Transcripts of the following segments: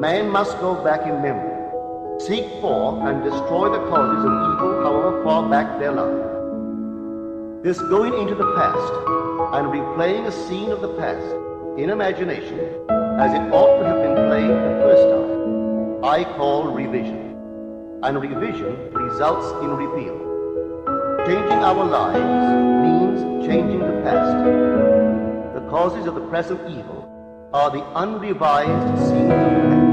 man must go back in memory, seek for and destroy the causes of evil, however far back they lie. This going into the past and replaying a scene of the past in imagination as it ought to have been played the first time, I call revision. And revision results in repeal. Changing our lives means changing the past. The causes of the present evil are the unrevised scenes of the past.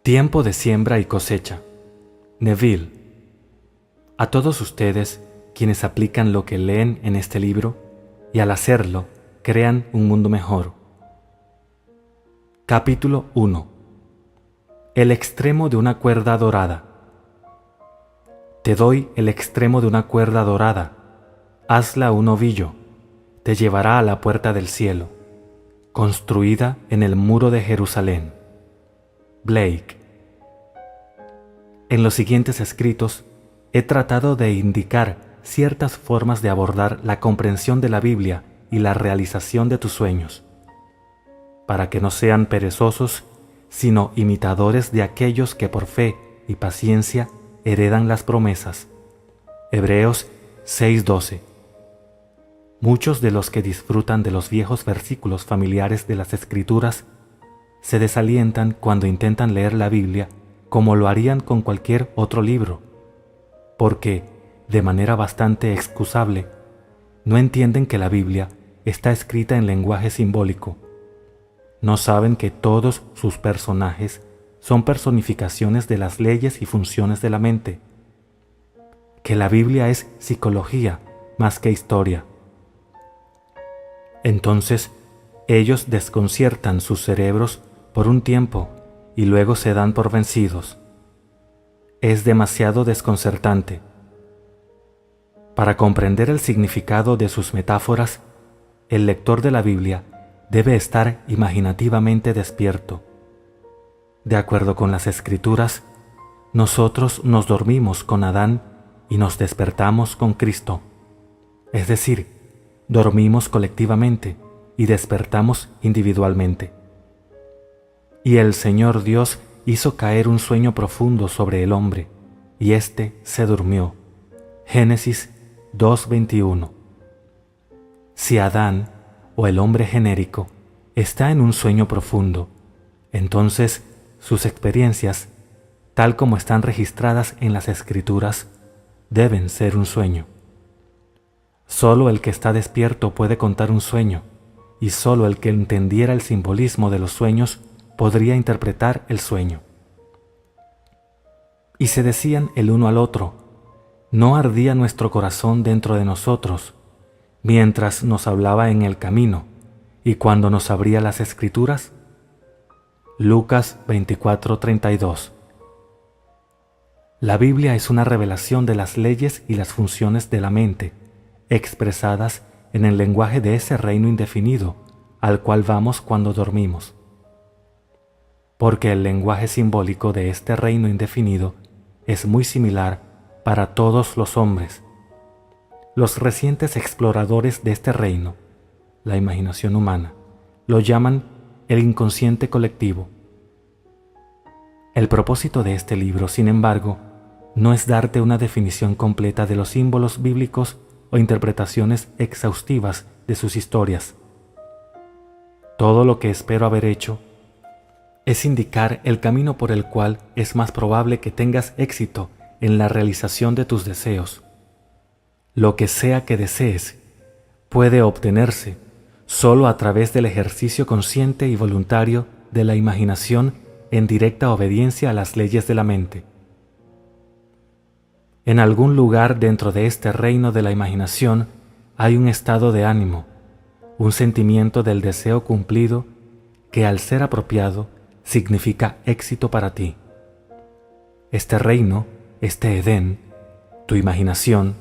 Tiempo de siembra y cosecha. Neville. A todos ustedes, quienes aplican lo que leen en este libro, y al hacerlo, crean un mundo mejor. Capítulo 1. El extremo de una cuerda dorada. Te doy el extremo de una cuerda dorada. Hazla un ovillo. Te llevará a la puerta del cielo, construida en el muro de Jerusalén. Blake. En los siguientes escritos he tratado de indicar ciertas formas de abordar la comprensión de la Biblia y la realización de tus sueños, para que no sean perezosos, sino imitadores de aquellos que por fe y paciencia heredan las promesas. Hebreos 6:12. Muchos de los que disfrutan de los viejos versículos familiares de las Escrituras se desalientan cuando intentan leer la Biblia como lo harían con cualquier otro libro, porque, de manera bastante excusable, no entienden que la Biblia está escrita en lenguaje simbólico. No saben que todos sus personajes son personificaciones de las leyes y funciones de la mente, que la Biblia es psicología más que historia. Entonces, ellos desconciertan sus cerebros por un tiempo y luego se dan por vencidos. Es demasiado desconcertante. Para comprender el significado de sus metáforas, el lector de la Biblia debe estar imaginativamente despierto. De acuerdo con las Escrituras, nosotros nos dormimos con Adán y nos despertamos con Cristo. Es decir, dormimos colectivamente y despertamos individualmente. Y el Señor Dios hizo caer un sueño profundo sobre el hombre, y éste se durmió. Génesis 2:21. Si Adán, o el hombre genérico, está en un sueño profundo, entonces sus experiencias, tal como están registradas en las Escrituras, deben ser un sueño. Solo el que está despierto puede contar un sueño, y solo el que entendiera el simbolismo de los sueños podría interpretar el sueño. Y se decían el uno al otro: ¿no ardía nuestro corazón dentro de nosotros, mientras nos hablaba en el camino, y cuando nos abría las Escrituras? Lucas 24:32. La Biblia es una revelación de las leyes y las funciones de la mente, expresadas en el lenguaje de ese reino indefinido al cual vamos cuando dormimos. Porque el lenguaje simbólico de este reino indefinido es muy similar para todos los hombres. Los recientes exploradores de este reino, la imaginación humana, lo llaman el inconsciente colectivo. El propósito de este libro, sin embargo, no es darte una definición completa de los símbolos bíblicos o interpretaciones exhaustivas de sus historias. Todo lo que espero haber hecho es indicar el camino por el cual es más probable que tengas éxito en la realización de tus deseos. Lo que sea que desees puede obtenerse solo a través del ejercicio consciente y voluntario de la imaginación en directa obediencia a las leyes de la mente. En algún lugar dentro de este reino de la imaginación hay un estado de ánimo, un sentimiento del deseo cumplido que, al ser apropiado, significa éxito para ti. Este reino, este Edén, tu imaginación,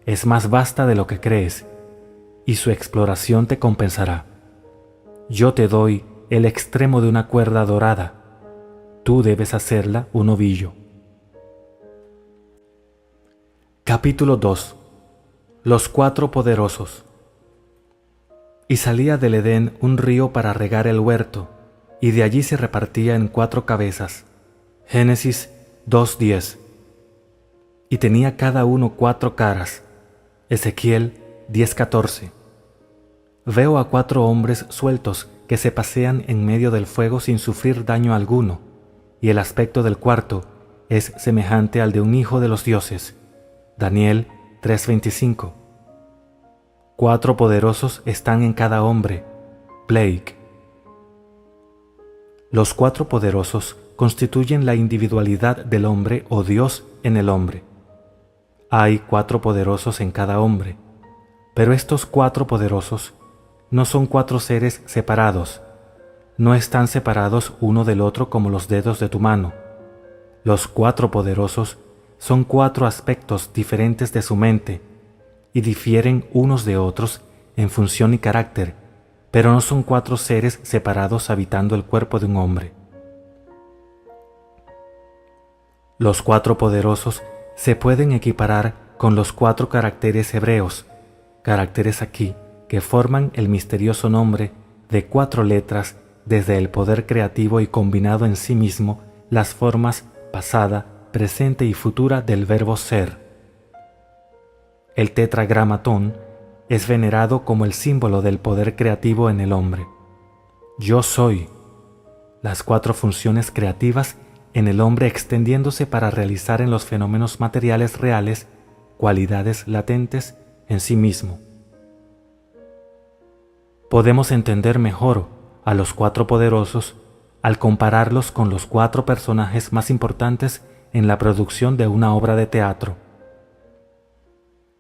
es más vasta de lo que crees, y su exploración te compensará. Yo te doy el extremo de una cuerda dorada, tú debes hacerla un ovillo. Capítulo 2. Los cuatro poderosos. Y salía del Edén un río para regar el huerto, y de allí se repartía en 4 cabezas. Génesis 2:10. Y tenía cada uno 4 caras. Ezequiel 10:14. Veo a 4 hombres sueltos que se pasean en medio del fuego sin sufrir daño alguno, y el aspecto del cuarto es semejante al de un hijo de los dioses. Daniel 3:25. 4 poderosos están en cada hombre. Blake. Los 4 poderosos constituyen la individualidad del hombre o Dios en el hombre. Hay 4 poderosos en cada hombre, pero estos 4 poderosos no son 4 seres separados, no están separados uno del otro como los dedos de tu mano. Los 4 poderosos son 4 aspectos diferentes de su mente y difieren unos de otros en función y carácter, pero no son 4 seres separados habitando el cuerpo de un hombre. Los 4 poderosos se pueden equiparar con los 4 caracteres hebreos, caracteres aquí que forman el misterioso nombre de 4 letras desde el poder creativo y combinado en sí mismo las formas pasada, presente y futura del verbo ser. El tetragramatón es venerado como el símbolo del poder creativo en el hombre. Yo soy. Las 4 funciones creativas en el hombre extendiéndose para realizar en los fenómenos materiales reales cualidades latentes en sí mismo. Podemos entender mejor a los 4 poderosos al compararlos con los 4 personajes más importantes en la producción de una obra de teatro.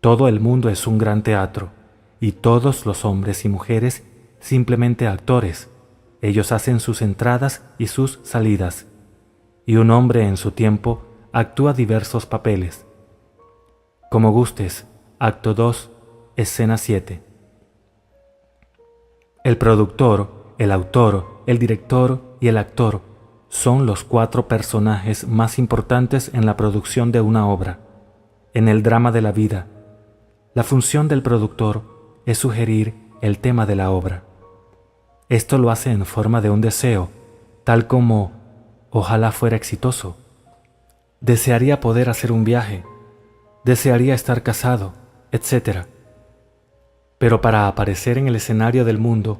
Todo el mundo es un gran teatro, y todos los hombres y mujeres simplemente actores. Ellos hacen sus entradas y sus salidas, y un hombre en su tiempo actúa diversos papeles. Como gustes, acto 2, escena 7. El productor, el autor, el director y el actor son los 4 personajes más importantes en la producción de una obra. En el drama de la vida, la función del productor es sugerir el tema de la obra. Esto lo hace en forma de un deseo, tal como ojalá fuera exitoso. Desearía poder hacer un viaje, desearía estar casado, etc. Pero para aparecer en el escenario del mundo,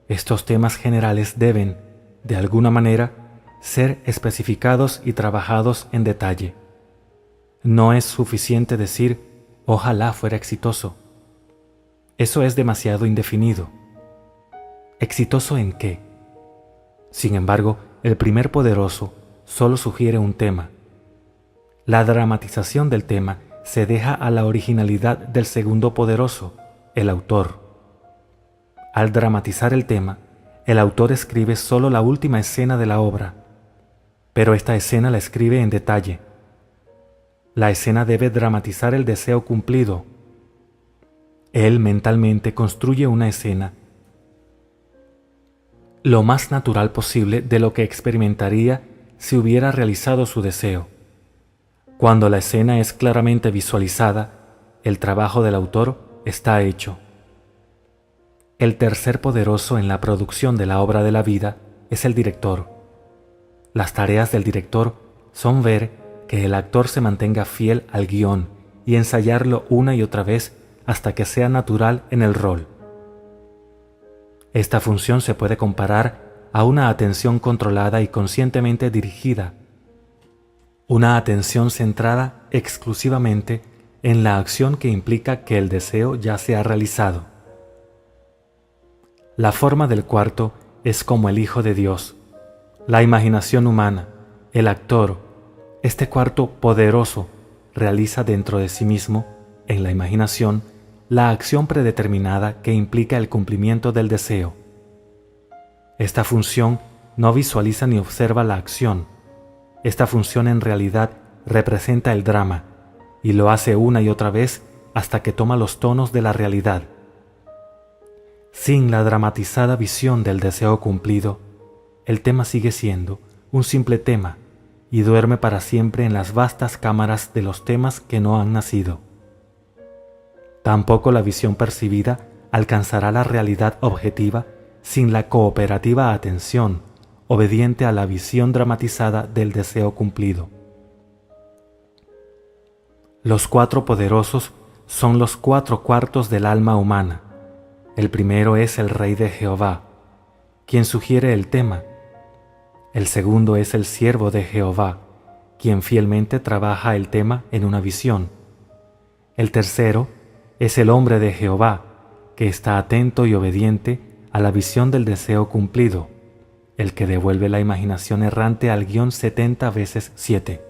estos temas generales deben, de alguna manera, ser especificados y trabajados en detalle. No es suficiente decir, ojalá fuera exitoso. Eso es demasiado indefinido. ¿Exitoso en qué? Sin embargo, el primer poderoso solo sugiere un tema. La dramatización del tema se deja a la originalidad del segundo poderoso, el autor. Al dramatizar el tema, el autor escribe solo la última escena de la obra, pero esta escena la escribe en detalle. La escena debe dramatizar el deseo cumplido. Él mentalmente construye una escena lo más natural posible de lo que experimentaría si hubiera realizado su deseo. Cuando la escena es claramente visualizada, el trabajo del autor está hecho. El tercer poderoso en la producción de la obra de la vida es el director. Las tareas del director son ver que el actor se mantenga fiel al guión y ensayarlo una y otra vez hasta que sea natural en el rol. Esta función se puede comparar a una atención controlada y conscientemente dirigida, una atención centrada exclusivamente en la acción que implica que el deseo ya se ha realizado. La forma del cuarto es como el Hijo de Dios, la imaginación humana, el actor. Este cuarto poderoso realiza dentro de sí mismo, en la imaginación, la acción predeterminada que implica el cumplimiento del deseo. Esta función no visualiza ni observa la acción. Esta función en realidad representa el drama y lo hace una y otra vez hasta que toma los tonos de la realidad. Sin la dramatizada visión del deseo cumplido, el tema sigue siendo un simple tema y duerme para siempre en las vastas cámaras de los temas que no han nacido. Tampoco la visión percibida alcanzará la realidad objetiva sin la cooperativa atención obediente a la visión dramatizada del deseo cumplido. Los cuatro poderosos son los 4/4 del alma humana. El primero es el Rey de Jehová, quien sugiere el tema. El segundo es el siervo de Jehová, quien fielmente trabaja el tema en una visión. El tercero es el hombre de Jehová, que está atento y obediente a la visión del deseo cumplido, el que devuelve la imaginación errante al guión 70 veces 7.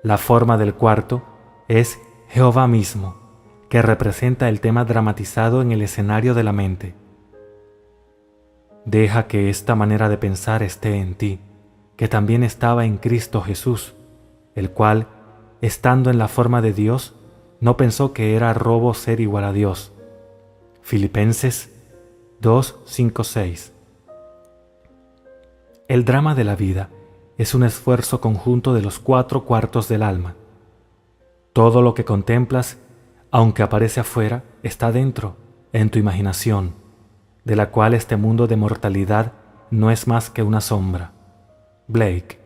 La forma del cuarto es Jehová mismo, que representa el tema dramatizado en el escenario de la mente. Deja que esta manera de pensar esté en ti, que también estaba en Cristo Jesús, el cual, estando en la forma de Dios, no pensó que era robo ser igual a Dios. Filipenses 2, 5, 6. El drama de la vida es un esfuerzo conjunto de los 4/4 del alma. Todo lo que contemplas, aunque aparece afuera, está dentro, en tu imaginación, de la cual este mundo de mortalidad no es más que una sombra. Blake.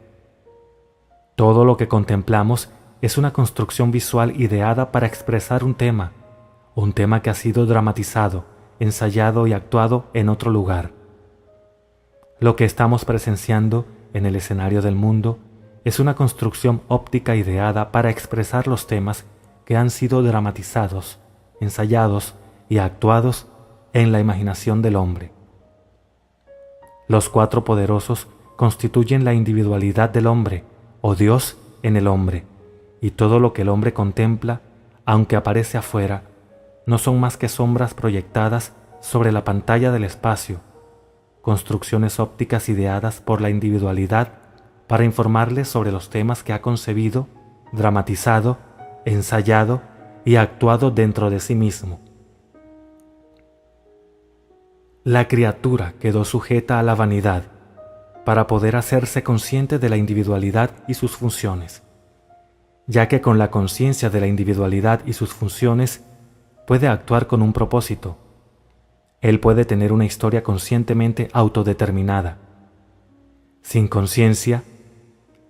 Todo lo que contemplamos es una construcción visual ideada para expresar un tema que ha sido dramatizado, ensayado y actuado en otro lugar. Lo que estamos presenciando en el escenario del mundo es una construcción óptica ideada para expresar los temas que han sido dramatizados, ensayados y actuados en la imaginación del hombre. Los cuatro poderosos constituyen la individualidad del hombre, o Dios en el hombre, y todo lo que el hombre contempla, aunque aparece afuera, no son más que sombras proyectadas sobre la pantalla del espacio, construcciones ópticas ideadas por la individualidad para informarle sobre los temas que ha concebido, dramatizado, ensayado y actuado dentro de sí mismo. La criatura quedó sujeta a la vanidad para poder hacerse consciente de la individualidad y sus funciones, ya que con la conciencia de la individualidad y sus funciones puede actuar con un propósito. Él puede tener una historia conscientemente autodeterminada. Sin conciencia,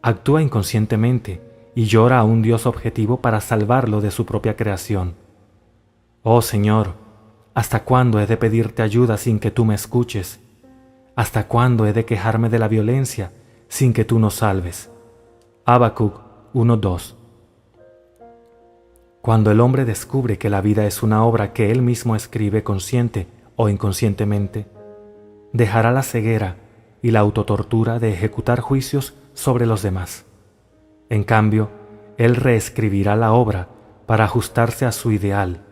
actúa inconscientemente y llora a un Dios objetivo para salvarlo de su propia creación. Oh Señor, ¿hasta cuándo he de pedirte ayuda sin que tú me escuches? ¿Hasta cuándo he de quejarme de la violencia sin que tú nos salves? Habacuc 1:2. Cuando el hombre descubre que la vida es una obra que él mismo escribe consciente o inconscientemente, dejará la ceguera y la autotortura de ejecutar juicios sobre los demás. En cambio, él reescribirá la obra para ajustarse a su ideal,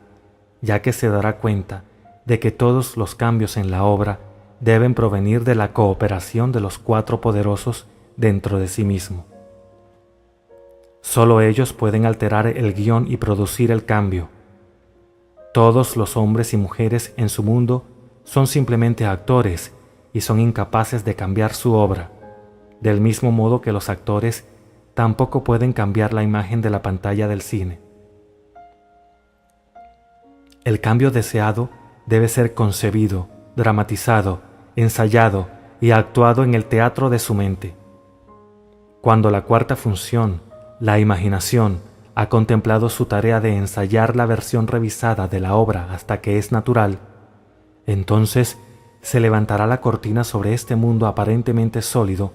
ya que se dará cuenta de que todos los cambios en la obra deben provenir de la cooperación de los cuatro poderosos dentro de sí mismo. Solo ellos pueden alterar el guión y producir el cambio. Todos los hombres y mujeres en su mundo son simplemente actores y son incapaces de cambiar su obra, del mismo modo que los actores tampoco pueden cambiar la imagen de la pantalla del cine. El cambio deseado debe ser concebido, dramatizado, ensayado y actuado en el teatro de su mente. Cuando la cuarta función, la imaginación, ha contemplado su tarea de ensayar la versión revisada de la obra hasta que es natural, entonces se levantará la cortina sobre este mundo aparentemente sólido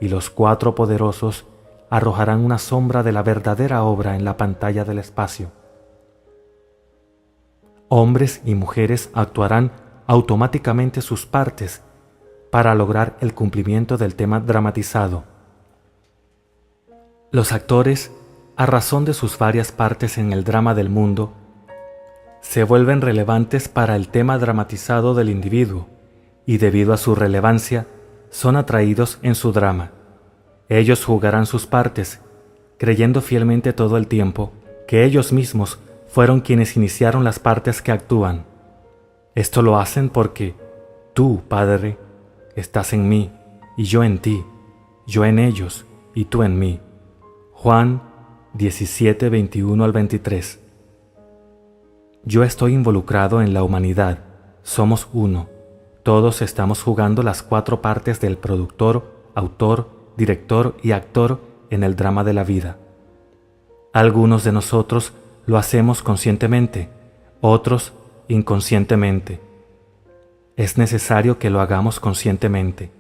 y los cuatro poderosos arrojarán una sombra de la verdadera obra en la pantalla del espacio. Hombres y mujeres actuarán automáticamente sus partes para lograr el cumplimiento del tema dramatizado. Los actores, a razón de sus varias partes en el drama del mundo, se vuelven relevantes para el tema dramatizado del individuo y debido a su relevancia son atraídos en su drama. Ellos jugarán sus partes, creyendo fielmente todo el tiempo que ellos mismos fueron quienes iniciaron las partes que actúan. Esto lo hacen porque tú, Padre, estás en mí y yo en ti, yo en ellos y tú en mí. Juan 17, 21 al 23. Yo estoy involucrado en la humanidad, somos uno. Todos estamos jugando las 4 partes del productor, autor, director y actor en el drama de la vida. Algunos de nosotros lo hacemos conscientemente, otros inconscientemente. Es necesario que lo hagamos conscientemente.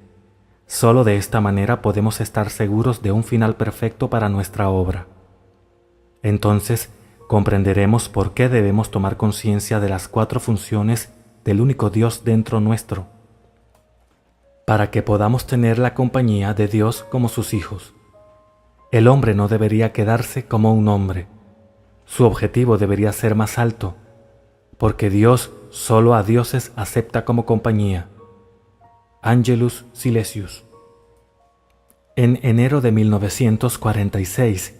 Solo de esta manera podemos estar seguros de un final perfecto para nuestra obra. Entonces, comprenderemos por qué debemos tomar conciencia de las 4 funciones del único Dios dentro nuestro, para que podamos tener la compañía de Dios como sus hijos. El hombre no debería quedarse como un hombre. Su objetivo debería ser más alto, porque Dios solo a dioses acepta como compañía. Angelus Silesius. En enero de 1946,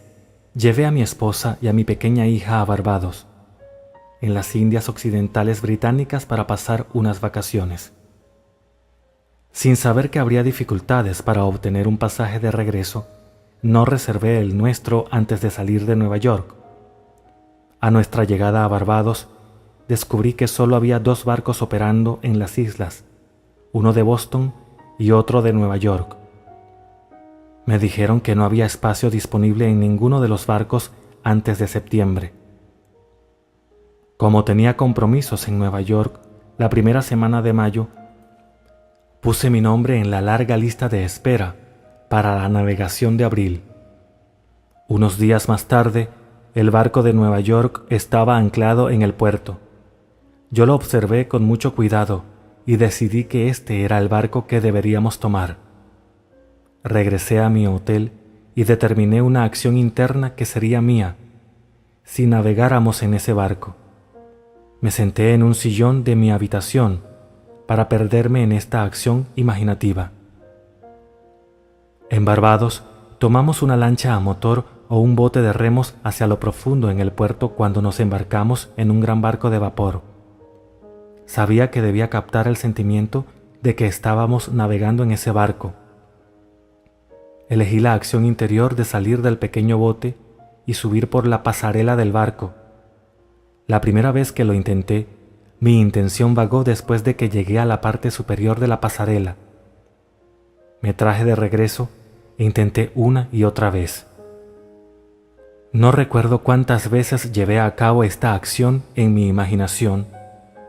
llevé a mi esposa y a mi pequeña hija a Barbados, en las Indias Occidentales Británicas, para pasar unas vacaciones. Sin saber que habría dificultades para obtener un pasaje de regreso, no reservé el nuestro antes de salir de Nueva York. A nuestra llegada a Barbados, descubrí que solo había 2 barcos operando en las islas, uno de Boston y otro de Nueva York. Me dijeron que no había espacio disponible en ninguno de los barcos antes de septiembre. Como tenía compromisos en Nueva York la primera semana de mayo, puse mi nombre en la larga lista de espera para la navegación de abril. Unos días más tarde, el barco de Nueva York estaba anclado en el puerto. Yo lo observé con mucho cuidado y decidí que este era el barco que deberíamos tomar. Regresé a mi hotel y determiné una acción interna que sería mía si navegáramos en ese barco. Me senté en un sillón de mi habitación para perderme en esta acción imaginativa. En Barbados, tomamos una lancha a motor o un bote de remos hacia lo profundo en el puerto cuando nos embarcamos en un gran barco de vapor. Sabía que debía captar el sentimiento de que estábamos navegando en ese barco. Elegí la acción interior de salir del pequeño bote y subir por la pasarela del barco. La primera vez que lo intenté, mi intención vagó después de que llegué a la parte superior de la pasarela. Me traje de regreso e intenté una y otra vez. No recuerdo cuántas veces llevé a cabo esta acción en mi imaginación,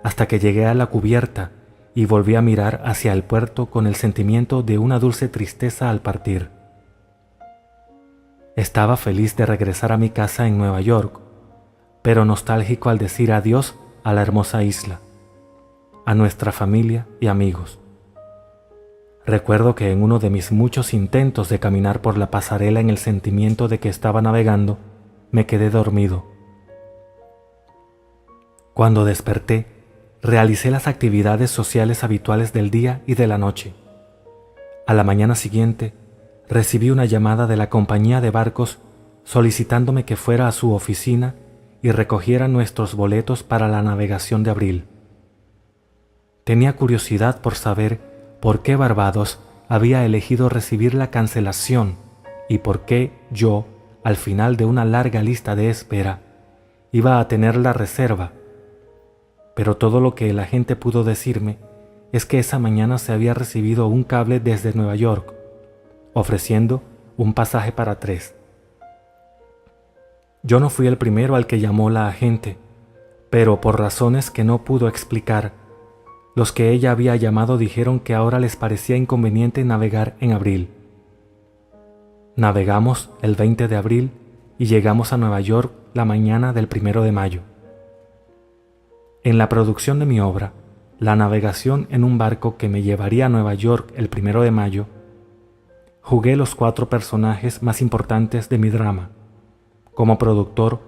hasta que llegué a la cubierta y volví a mirar hacia el puerto con el sentimiento de una dulce tristeza al partir. Estaba feliz de regresar a mi casa en Nueva York, pero nostálgico al decir adiós a la hermosa isla, a nuestra familia y amigos. Recuerdo que en uno de mis muchos intentos de caminar por la pasarela en el sentimiento de que estaba navegando, me quedé dormido. Cuando desperté, realicé las actividades sociales habituales del día y de la noche. A la mañana siguiente, recibí una llamada de la compañía de barcos solicitándome que fuera a su oficina y recogiera nuestros boletos para la navegación de abril. Tenía curiosidad por saber por qué Barbados había elegido recibir la cancelación y por qué yo, al final de una larga lista de espera, iba a tener la reserva. Pero todo lo que el agente pudo decirme es que esa mañana se había recibido un cable desde Nueva York, ofreciendo un pasaje para 3. Yo no fui el primero al que llamó la agente, pero por razones que no pudo explicar, los que ella había llamado dijeron que ahora les parecía inconveniente navegar en abril. Navegamos el 20 de abril y llegamos a Nueva York la mañana del 1 de mayo. En la producción de mi obra, la navegación en un barco que me llevaría a Nueva York el 1 de mayo, jugué los 4 personajes más importantes de mi drama. Como productor,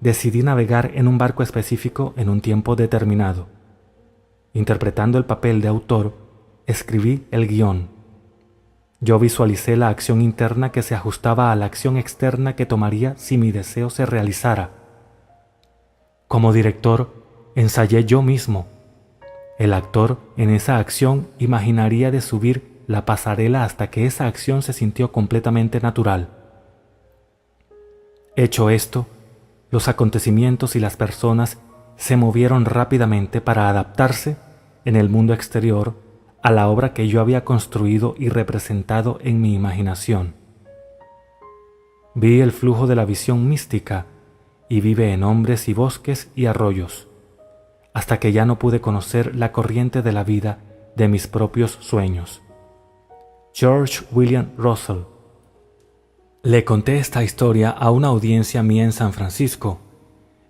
decidí navegar en un barco específico en un tiempo determinado. Interpretando el papel de autor, escribí el guión. Yo visualicé la acción interna que se ajustaba a la acción externa que tomaría si mi deseo se realizara. Como director, ensayé yo mismo. El actor en esa acción imaginaría de subir la pasarela hasta que esa acción se sintió completamente natural. Hecho esto, los acontecimientos y las personas se movieron rápidamente para adaptarse en el mundo exterior a la obra que yo había construido y representado en mi imaginación. Vi el flujo de la visión mística y vive en hombres y bosques y arroyos, hasta que ya no pude conocer la corriente de la vida de mis propios sueños. George William Russell. Le conté esta historia a una audiencia mía en San Francisco,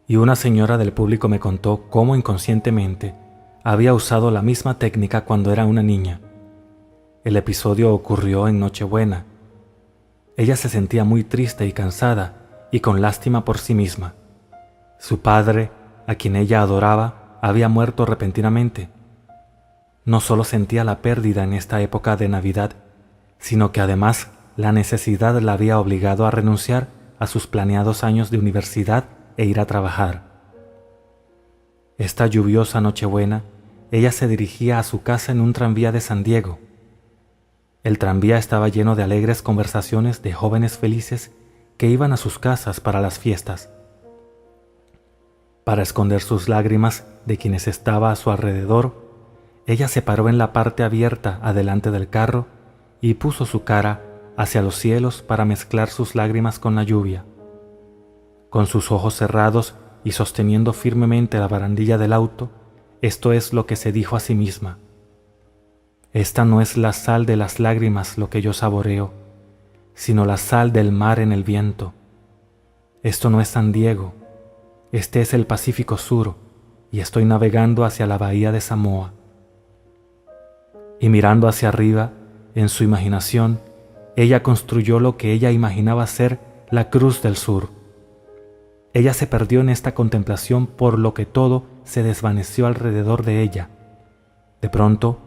y una señora del público me contó cómo inconscientemente había usado la misma técnica cuando era una niña. El episodio ocurrió en Nochebuena. Ella se sentía muy triste y cansada y con lástima por sí misma. Su padre, a quien ella adoraba, había muerto repentinamente. No solo sentía la pérdida en esta época de Navidad, sino que además la necesidad la había obligado a renunciar a sus planeados años de universidad e ir a trabajar. Esta lluviosa Nochebuena, ella se dirigía a su casa en un tranvía de San Diego. El tranvía estaba lleno de alegres conversaciones de jóvenes felices que iban a sus casas para las fiestas. Para esconder sus lágrimas de quienes estaba a su alrededor, ella se paró en la parte abierta adelante del carro y puso su cara hacia los cielos para mezclar sus lágrimas con la lluvia. Con sus ojos cerrados y sosteniendo firmemente la barandilla del auto, esto es lo que se dijo a sí misma: esta no es la sal de las lágrimas lo que yo saboreo, sino la sal del mar en el viento. Esto no es San Diego, este es el Pacífico Sur, y estoy navegando hacia la bahía de Samoa. Y mirando hacia arriba, en su imaginación, ella construyó lo que ella imaginaba ser la Cruz del Sur. Ella se perdió en esta contemplación por lo que todo se desvaneció alrededor de ella. De pronto,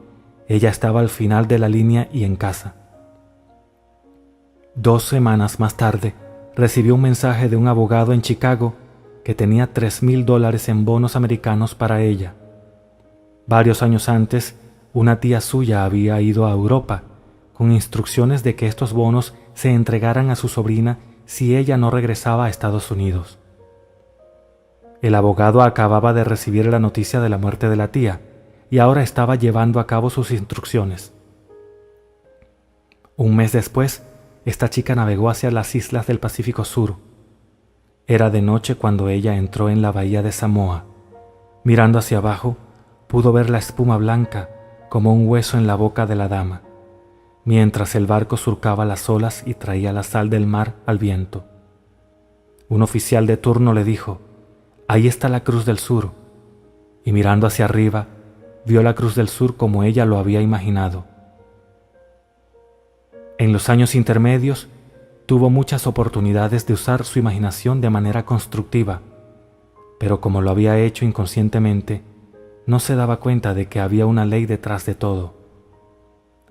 ella estaba al final de la línea y en casa. 2 semanas más tarde, recibió un mensaje de un abogado en Chicago que tenía $3,000 en bonos americanos para ella. Varios años antes, una tía suya había ido a Europa con instrucciones de que estos bonos se entregaran a su sobrina si ella no regresaba a Estados Unidos. El abogado acababa de recibir la noticia de la muerte de la tía y ahora estaba llevando a cabo sus instrucciones. Un mes después, esta chica navegó hacia las islas del Pacífico Sur. Era de noche cuando ella entró en la bahía de Samoa. Mirando hacia abajo, pudo ver la espuma blanca como un hueso en la boca de la dama, mientras el barco surcaba las olas y traía la sal del mar al viento. Un oficial de turno le dijo: «Ahí está la Cruz del Sur», y mirando hacia arriba, vio la Cruz del Sur como ella lo había imaginado. En los años intermedios, tuvo muchas oportunidades de usar su imaginación de manera constructiva, pero como lo había hecho inconscientemente, no se daba cuenta de que había una ley detrás de todo.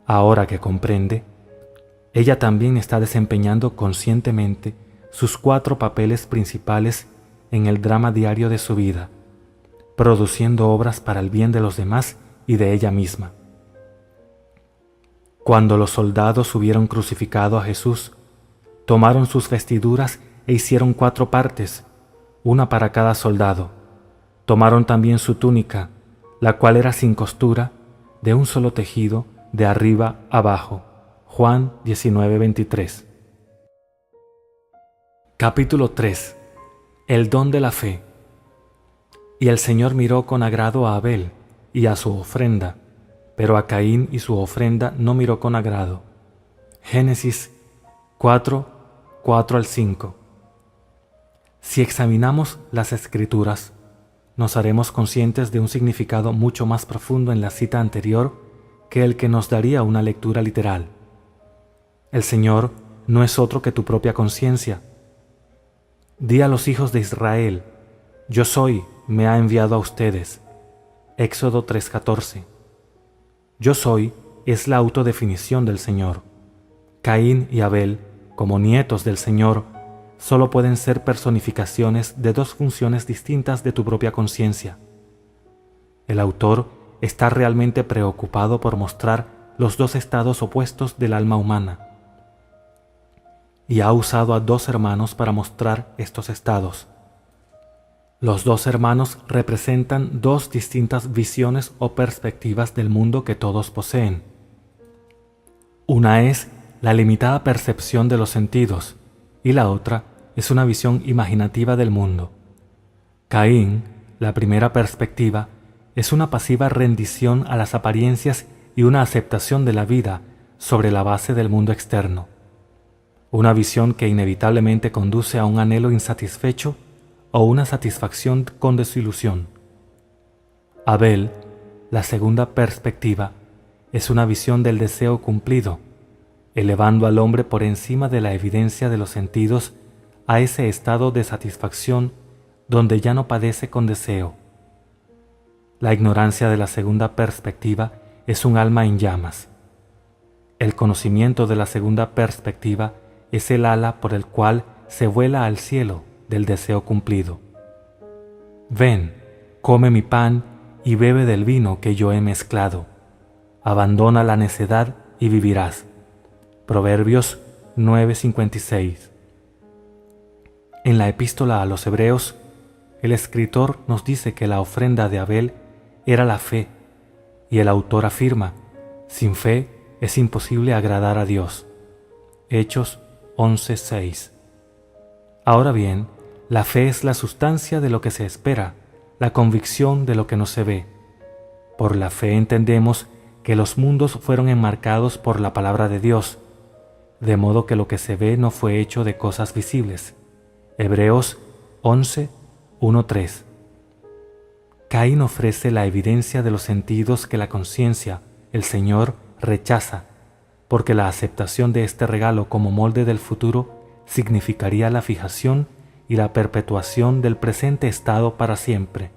Ahora que comprende, ella también está desempeñando conscientemente sus 4 papeles principales en el drama diario de su vida, produciendo obras para el bien de los demás y de ella misma. Cuando los soldados hubieron crucificado a Jesús, tomaron sus vestiduras e hicieron 4 partes, una para cada soldado. Tomaron también su túnica, la cual era sin costura, de un solo tejido, de arriba abajo. Juan 19:23. Capítulo 3. El don de la fe. Y el Señor miró con agrado a Abel y a su ofrenda, pero a Caín y su ofrenda no miró con agrado. Génesis 4:4-5. Si examinamos las Escrituras, nos haremos conscientes de un significado mucho más profundo en la cita anterior que el que nos daría una lectura literal. El Señor no es otro que tu propia conciencia. Di a los hijos de Israel: yo soy, me ha enviado a ustedes. Éxodo 3:14. Yo soy es la autodefinición del Señor. Caín y Abel, como nietos del Señor, solo pueden ser personificaciones de dos funciones distintas de tu propia conciencia. El autor está realmente preocupado por mostrar los dos estados opuestos del alma humana, y ha usado a dos hermanos para mostrar estos estados. Los dos hermanos representan dos distintas visiones o perspectivas del mundo que todos poseen. Una es la limitada percepción de los sentidos, y la otra es una visión imaginativa del mundo. Caín, la primera perspectiva, es una pasiva rendición a las apariencias y una aceptación de la vida sobre la base del mundo externo. Una visión que inevitablemente conduce a un anhelo insatisfecho o una satisfacción con desilusión. Abel, la segunda perspectiva, es una visión del deseo cumplido, elevando al hombre por encima de la evidencia de los sentidos a ese estado de satisfacción donde ya no padece con deseo. La ignorancia de la segunda perspectiva es un alma en llamas. El conocimiento de la segunda perspectiva es el ala por el cual se vuela al cielo del deseo cumplido. Ven, come mi pan y bebe del vino que yo he mezclado. Abandona la necedad y vivirás. Proverbios 9:56. En la epístola a los Hebreos, el escritor nos dice que la ofrenda de Abel era la fe, y el autor afirma, sin fe es imposible agradar a Dios. Hechos 11:6. Ahora bien, la fe es la sustancia de lo que se espera, la convicción de lo que no se ve. Por la fe entendemos que los mundos fueron enmarcados por la palabra de Dios, de modo que lo que se ve no fue hecho de cosas visibles. Hebreos 11:1-3. Caín ofrece la evidencia de los sentidos que la conciencia, el Señor, rechaza, porque la aceptación de este regalo como molde del futuro significaría la fijación y la perpetuación del presente estado para siempre.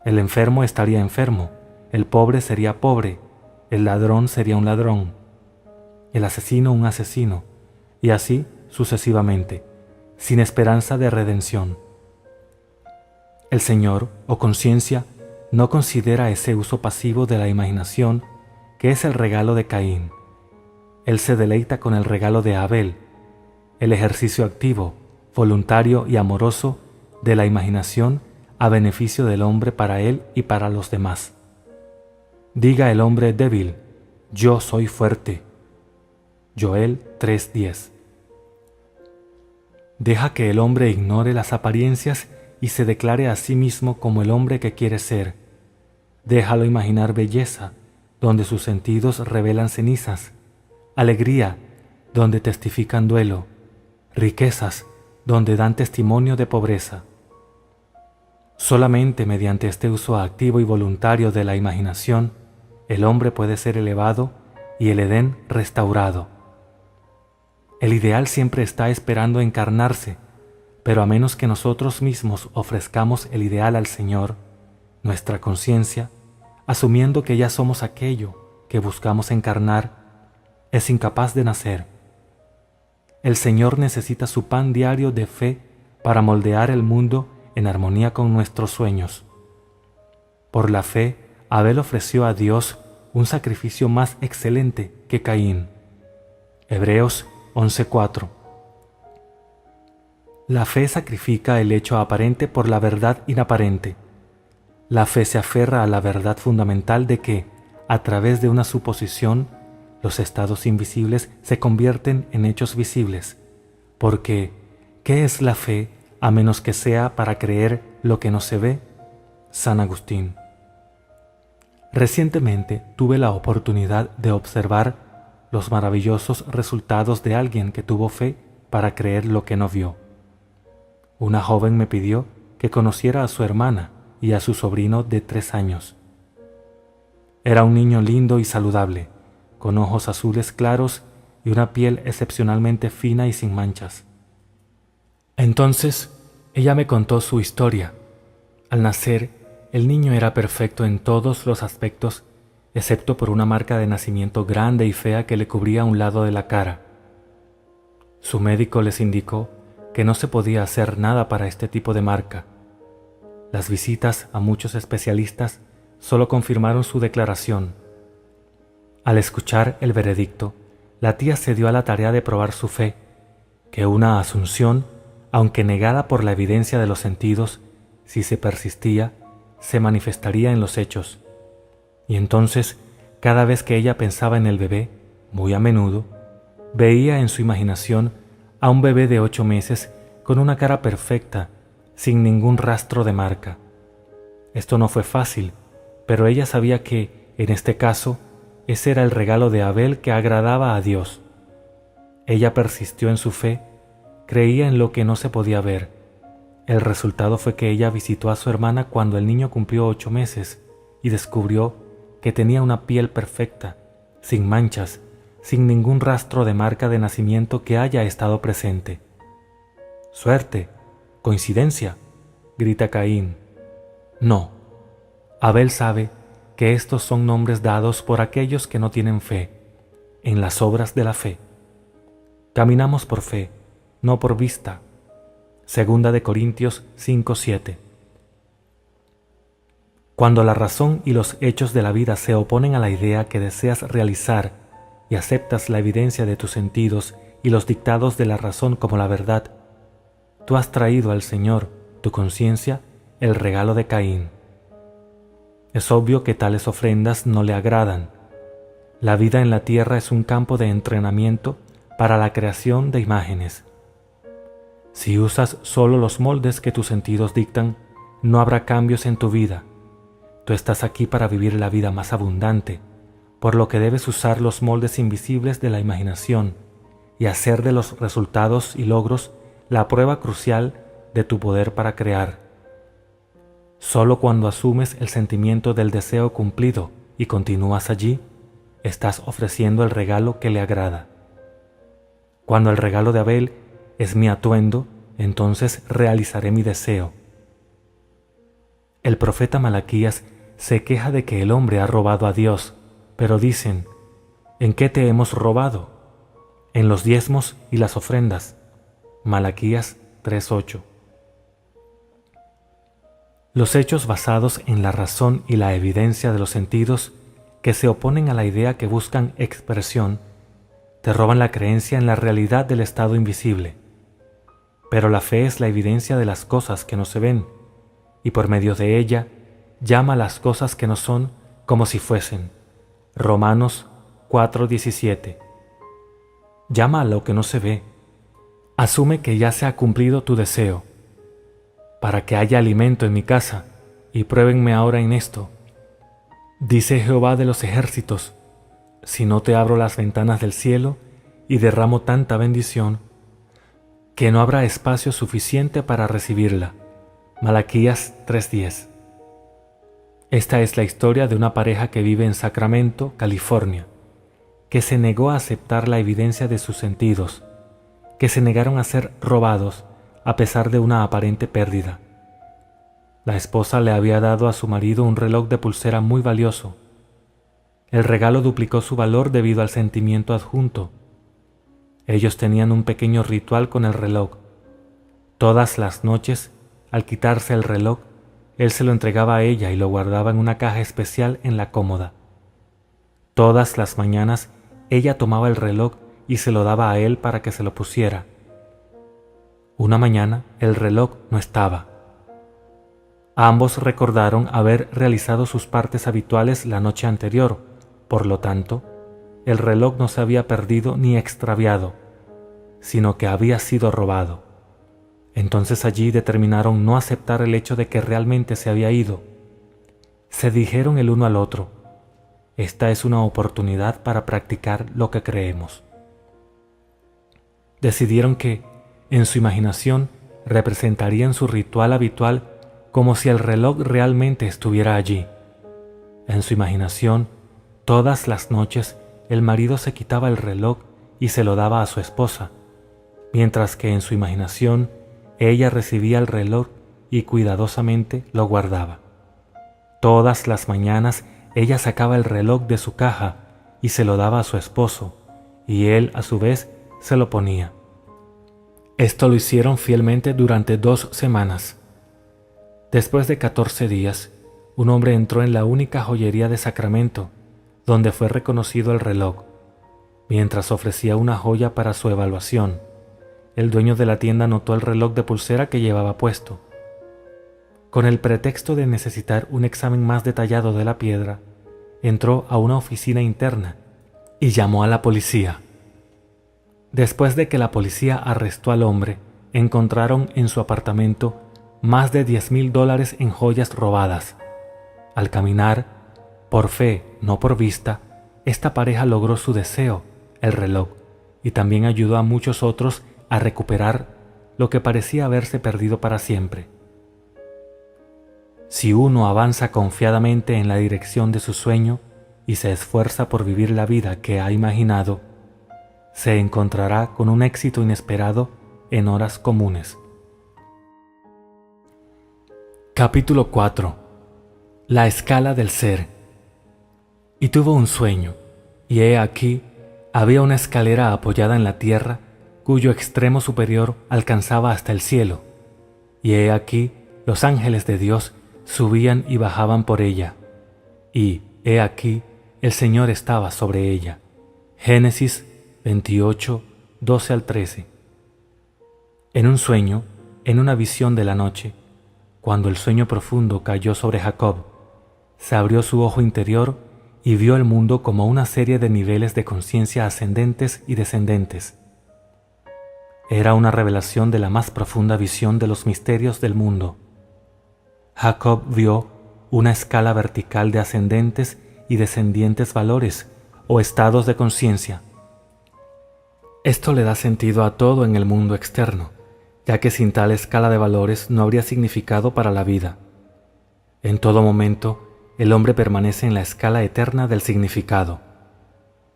El enfermo estaría enfermo, el pobre sería pobre, el ladrón sería un ladrón, el asesino un asesino, y así sucesivamente, sin esperanza de redención. El Señor, o conciencia, no considera ese uso pasivo de la imaginación que es el regalo de Caín. Él se deleita con el regalo de Abel, el ejercicio activo, voluntario y amoroso de la imaginación a beneficio del hombre para él y para los demás. Diga el hombre débil, yo soy fuerte. Joel 3:10. Deja que el hombre ignore las apariencias y se declare a sí mismo como el hombre que quiere ser. Déjalo imaginar belleza, donde sus sentidos revelan cenizas, alegría, donde testifican duelo, riquezas, donde dan testimonio de pobreza. Solamente mediante este uso activo y voluntario de la imaginación, el hombre puede ser elevado y el Edén restaurado. El ideal siempre está esperando encarnarse, pero a menos que nosotros mismos ofrezcamos el ideal al Señor, nuestra conciencia, asumiendo que ya somos aquello que buscamos encarnar, es incapaz de nacer. El Señor necesita su pan diario de fe para moldear el mundo en armonía con nuestros sueños. Por la fe, Abel ofreció a Dios un sacrificio más excelente que Caín. Hebreos 11:4. La fe sacrifica el hecho aparente por la verdad inaparente. La fe se aferra a la verdad fundamental de que, a través de una suposición, los estados invisibles se convierten en hechos visibles, porque ¿qué es la fe a menos que sea para creer lo que no se ve? San Agustín. Recientemente tuve la oportunidad de observar los maravillosos resultados de alguien que tuvo fe para creer lo que no vio. Una joven me pidió que conociera a su hermana y a su sobrino de 3 años. Era un niño lindo y saludable, con ojos azules claros y una piel excepcionalmente fina y sin manchas. Entonces, ella me contó su historia. Al nacer, el niño era perfecto en todos los aspectos, excepto por una marca de nacimiento grande y fea que le cubría un lado de la cara. Su médico les indicó que no se podía hacer nada para este tipo de marca. Las visitas a muchos especialistas solo confirmaron su declaración. Al escuchar el veredicto, la tía se dio a la tarea de probar su fe, que una asunción, aunque negada por la evidencia de los sentidos, si se persistía, se manifestaría en los hechos. Y entonces, cada vez que ella pensaba en el bebé, muy a menudo, veía en su imaginación a un bebé de 8 meses con una cara perfecta, sin ningún rastro de marca. Esto no fue fácil, pero ella sabía que, en este caso, ese era el regalo de Abel que agradaba a Dios. Ella persistió en su fe, creía en lo que no se podía ver. El resultado fue que ella visitó a su hermana cuando el niño cumplió 8 meses y descubrió que tenía una piel perfecta, sin manchas, sin ningún rastro de marca de nacimiento que haya estado presente. «¡Suerte! ¡Coincidencia!», grita Caín. No, Abel sabe que estos son nombres dados por aquellos que no tienen fe, en las obras de la fe. Caminamos por fe, no por vista. 2 Corintios 5:7. Cuando la razón y los hechos de la vida se oponen a la idea que deseas realizar y aceptas la evidencia de tus sentidos y los dictados de la razón como la verdad, tú has traído al Señor, tu conciencia, el regalo de Caín. Es obvio que tales ofrendas no le agradan. La vida en la tierra es un campo de entrenamiento para la creación de imágenes. Si usas solo los moldes que tus sentidos dictan, no habrá cambios en tu vida. Tú estás aquí para vivir la vida más abundante, por lo que debes usar los moldes invisibles de la imaginación y hacer de los resultados y logros la prueba crucial de tu poder para crear. Solo cuando asumes el sentimiento del deseo cumplido y continúas allí, estás ofreciendo el regalo que le agrada. Cuando el regalo de Abel es mi atuendo, entonces realizaré mi deseo. El profeta Malaquías se queja de que el hombre ha robado a Dios, pero dicen, ¿en qué te hemos robado? En los diezmos y las ofrendas. Malaquías 3:8. Los hechos basados en la razón y la evidencia de los sentidos que se oponen a la idea que buscan expresión, te roban la creencia en la realidad del estado invisible. Pero la fe es la evidencia de las cosas que no se ven, y por medio de ella llama a las cosas que no son como si fuesen. Romanos 4:17. Llama a lo que no se ve. Asume que ya se ha cumplido tu deseo. Para que haya alimento en mi casa, y pruébenme ahora en esto. Dice Jehová de los ejércitos, si no te abro las ventanas del cielo y derramo tanta bendición, que no habrá espacio suficiente para recibirla. Malaquías 3:10. Esta es la historia de una pareja que vive en Sacramento, California, que se negó a aceptar la evidencia de sus sentidos, que se negaron a ser robados a pesar de una aparente pérdida. La esposa le había dado a su marido un reloj de pulsera muy valioso. El regalo duplicó su valor debido al sentimiento adjunto. Ellos tenían un pequeño ritual con el reloj. Todas las noches, al quitarse el reloj, él se lo entregaba a ella y lo guardaba en una caja especial en la cómoda. Todas las mañanas, ella tomaba el reloj y se lo daba a él para que se lo pusiera. Una mañana, el reloj no estaba. Ambos recordaron haber realizado sus partes habituales la noche anterior, por lo tanto, el reloj no se había perdido ni extraviado, sino que había sido robado. Entonces allí determinaron no aceptar el hecho de que realmente se había ido. Se dijeron el uno al otro, esta es una oportunidad para practicar lo que creemos. Decidieron que, en su imaginación, representarían su ritual habitual como si el reloj realmente estuviera allí. En su imaginación, todas las noches, el marido se quitaba el reloj y se lo daba a su esposa, mientras que en su imaginación, ella recibía el reloj y cuidadosamente lo guardaba. Todas las mañanas, ella sacaba el reloj de su caja y se lo daba a su esposo, y él, a su vez, se lo ponía. Esto lo hicieron fielmente durante 2 semanas. Después de 14 días, un hombre entró en la única joyería de Sacramento, donde fue reconocido el reloj. Mientras ofrecía una joya para su evaluación, el dueño de la tienda notó el reloj de pulsera que llevaba puesto. Con el pretexto de necesitar un examen más detallado de la piedra, entró a una oficina interna y llamó a la policía. Después de que la policía arrestó al hombre, encontraron en su apartamento más de $10,000 en joyas robadas. Al caminar, por fe, no por vista, esta pareja logró su deseo, el reloj, y también ayudó a muchos otros a recuperar lo que parecía haberse perdido para siempre. Si uno avanza confiadamente en la dirección de su sueño y se esfuerza por vivir la vida que ha imaginado, se encontrará con un éxito inesperado en horas comunes. Capítulo 4. La escala del ser. Y tuvo un sueño, y he aquí, había una escalera apoyada en la tierra, cuyo extremo superior alcanzaba hasta el cielo, y he aquí, los ángeles de Dios subían y bajaban por ella, y he aquí, el Señor estaba sobre ella. Génesis 28, 12 al 13. En un sueño, en una visión de la noche, cuando el sueño profundo cayó sobre Jacob, se abrió su ojo interior y vio el mundo como una serie de niveles de conciencia ascendentes y descendentes. Era una revelación de la más profunda visión de los misterios del mundo. Jacob vio una escala vertical de ascendentes y descendientes valores o estados de conciencia. Esto le da sentido a todo en el mundo externo, ya que sin tal escala de valores no habría significado para la vida. En todo momento, el hombre permanece en la escala eterna del significado.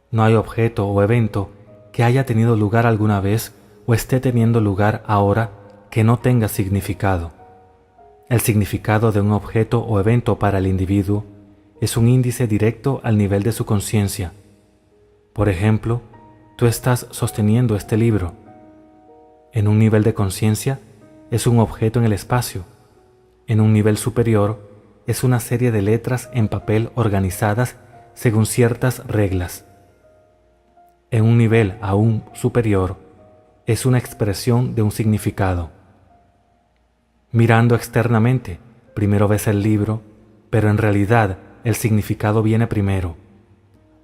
No hay objeto o evento que haya tenido lugar alguna vez o esté teniendo lugar ahora que no tenga significado. El significado de un objeto o evento para el individuo es un índice directo al nivel de su conciencia. Por ejemplo, tú estás sosteniendo este libro. En un nivel de conciencia es un objeto en el espacio. En un nivel superior es una serie de letras en papel organizadas según ciertas reglas. En un nivel aún superior es una expresión de un significado. Mirando externamente, primero ves el libro, pero en realidad el significado viene primero.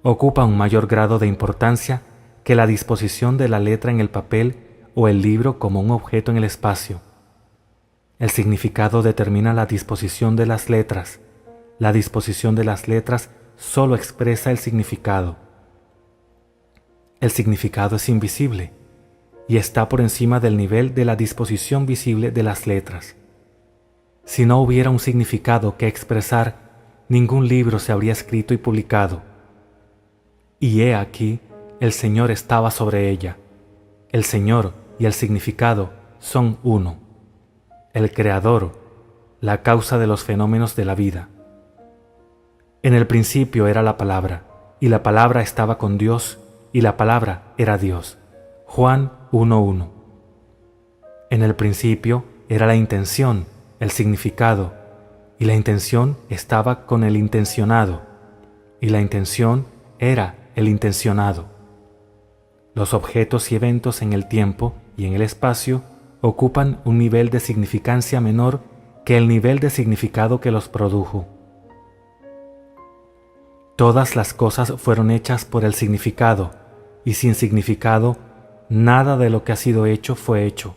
Ocupa un mayor grado de importancia que la disposición de la letra en el papel o el libro como un objeto en el espacio. El significado determina la disposición de las letras. La disposición de las letras solo expresa el significado. El significado es invisible y está por encima del nivel de la disposición visible de las letras. Si no hubiera un significado que expresar, ningún libro se habría escrito y publicado. Y he aquí, el Señor estaba sobre ella. El Señor y el significado son uno. El Creador, la causa de los fenómenos de la vida. En el principio era la palabra, y la palabra estaba con Dios, y la palabra era Dios. Juan 1:1. En el principio era la intención, el significado, y la intención estaba con el intencionado, y la intención era el intencionado. Los objetos y eventos en el tiempo y en el espacio ocupan un nivel de significancia menor que el nivel de significado que los produjo. Todas las cosas fueron hechas por el significado, y sin significado, nada de lo que ha sido hecho fue hecho.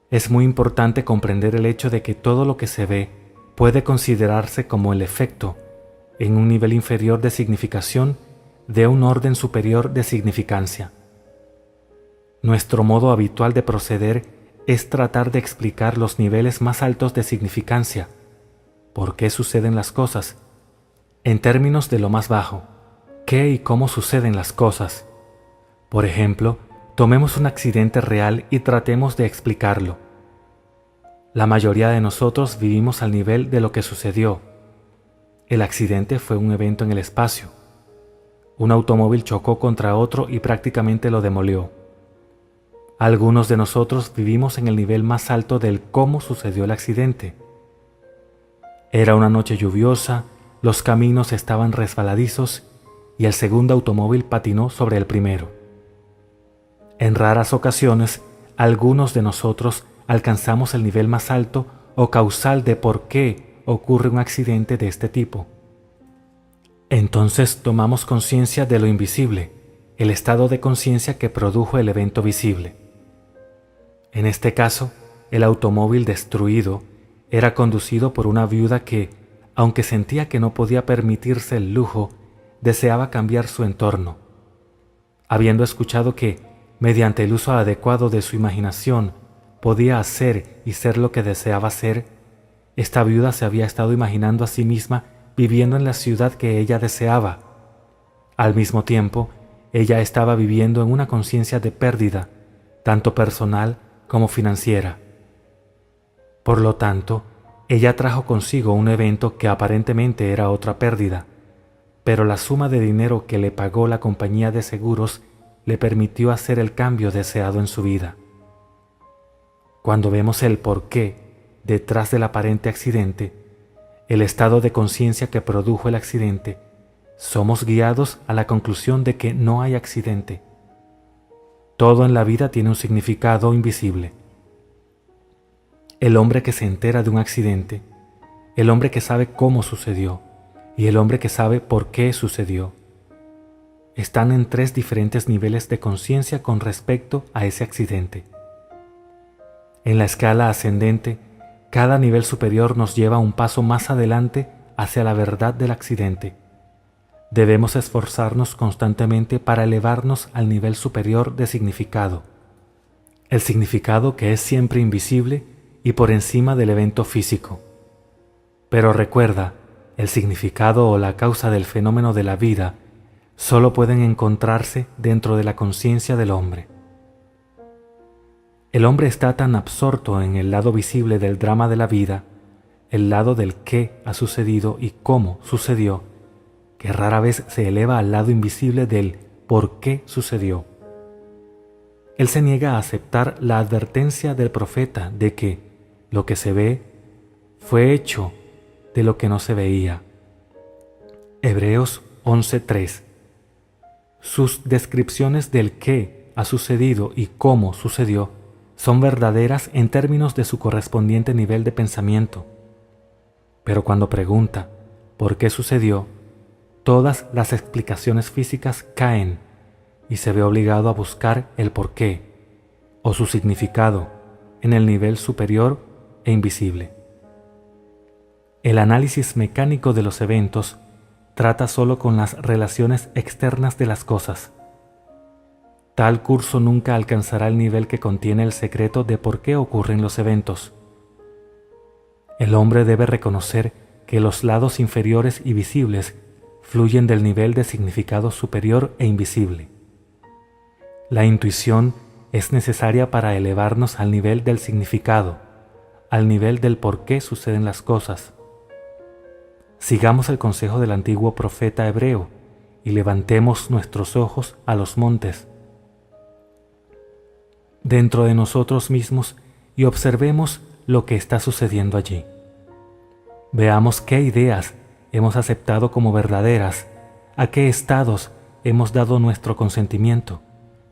Es muy importante comprender el hecho de que todo lo que se ve puede considerarse como el efecto, en un nivel inferior de significación, de un orden superior de significancia. Nuestro modo habitual de proceder es tratar de explicar los niveles más altos de significancia, por qué suceden las cosas, en términos de lo más bajo, qué y cómo suceden las cosas. Por ejemplo, tomemos un accidente real y tratemos de explicarlo. La mayoría de nosotros vivimos al nivel de lo que sucedió. El accidente fue un evento en el espacio. Un automóvil chocó contra otro y prácticamente lo demolió. Algunos de nosotros vivimos en el nivel más alto del cómo sucedió el accidente. Era una noche lluviosa, los caminos estaban resbaladizos y el segundo automóvil patinó sobre el primero. En raras ocasiones, algunos de nosotros alcanzamos el nivel más alto o causal de por qué ocurre un accidente de este tipo. Entonces tomamos conciencia de lo invisible, el estado de conciencia que produjo el evento visible. En este caso, el automóvil destruido era conducido por una viuda que, aunque sentía que no podía permitirse el lujo, deseaba cambiar su entorno. Habiendo escuchado que, mediante el uso adecuado de su imaginación, podía hacer y ser lo que deseaba ser, esta viuda se había estado imaginando a sí misma viviendo en la ciudad que ella deseaba. Al mismo tiempo, ella estaba viviendo en una conciencia de pérdida, tanto personal como financiera. Por lo tanto, ella trajo consigo un evento que aparentemente era otra pérdida, pero la suma de dinero que le pagó la compañía de seguros le permitió hacer el cambio deseado en su vida. Cuando vemos el porqué detrás del aparente accidente, el estado de conciencia que produjo el accidente, somos guiados a la conclusión de que no hay accidente. Todo en la vida tiene un significado invisible. El hombre que se entera de un accidente, el hombre que sabe cómo sucedió y el hombre que sabe por qué sucedió, están en tres diferentes niveles de conciencia con respecto a ese accidente. En la escala ascendente, cada nivel superior nos lleva un paso más adelante hacia la verdad del accidente. Debemos esforzarnos constantemente para elevarnos al nivel superior de significado, el significado que es siempre invisible y por encima del evento físico. Pero recuerda, el significado o la causa del fenómeno de la vida solo pueden encontrarse dentro de la conciencia del hombre. El hombre está tan absorto en el lado visible del drama de la vida, el lado del qué ha sucedido y cómo sucedió, que rara vez se eleva al lado invisible del por qué sucedió. Él se niega a aceptar la advertencia del profeta de que lo que se ve fue hecho de lo que no se veía. Hebreos 11:3. Sus descripciones del qué ha sucedido y cómo sucedió son verdaderas en términos de su correspondiente nivel de pensamiento. Pero cuando pregunta por qué sucedió, todas las explicaciones físicas caen y se ve obligado a buscar el porqué o su significado en el nivel superior e invisible. El análisis mecánico de los eventos trata solo con las relaciones externas de las cosas. Tal curso nunca alcanzará el nivel que contiene el secreto de por qué ocurren los eventos. El hombre debe reconocer que los lados inferiores y visibles fluyen del nivel de significado superior e invisible. La intuición es necesaria para elevarnos al nivel del significado, al nivel del por qué suceden las cosas. Sigamos el consejo del antiguo profeta hebreo y levantemos nuestros ojos a los montes, dentro de nosotros mismos, y observemos lo que está sucediendo allí. Veamos qué ideas hemos aceptado como verdaderas, a qué estados hemos dado nuestro consentimiento,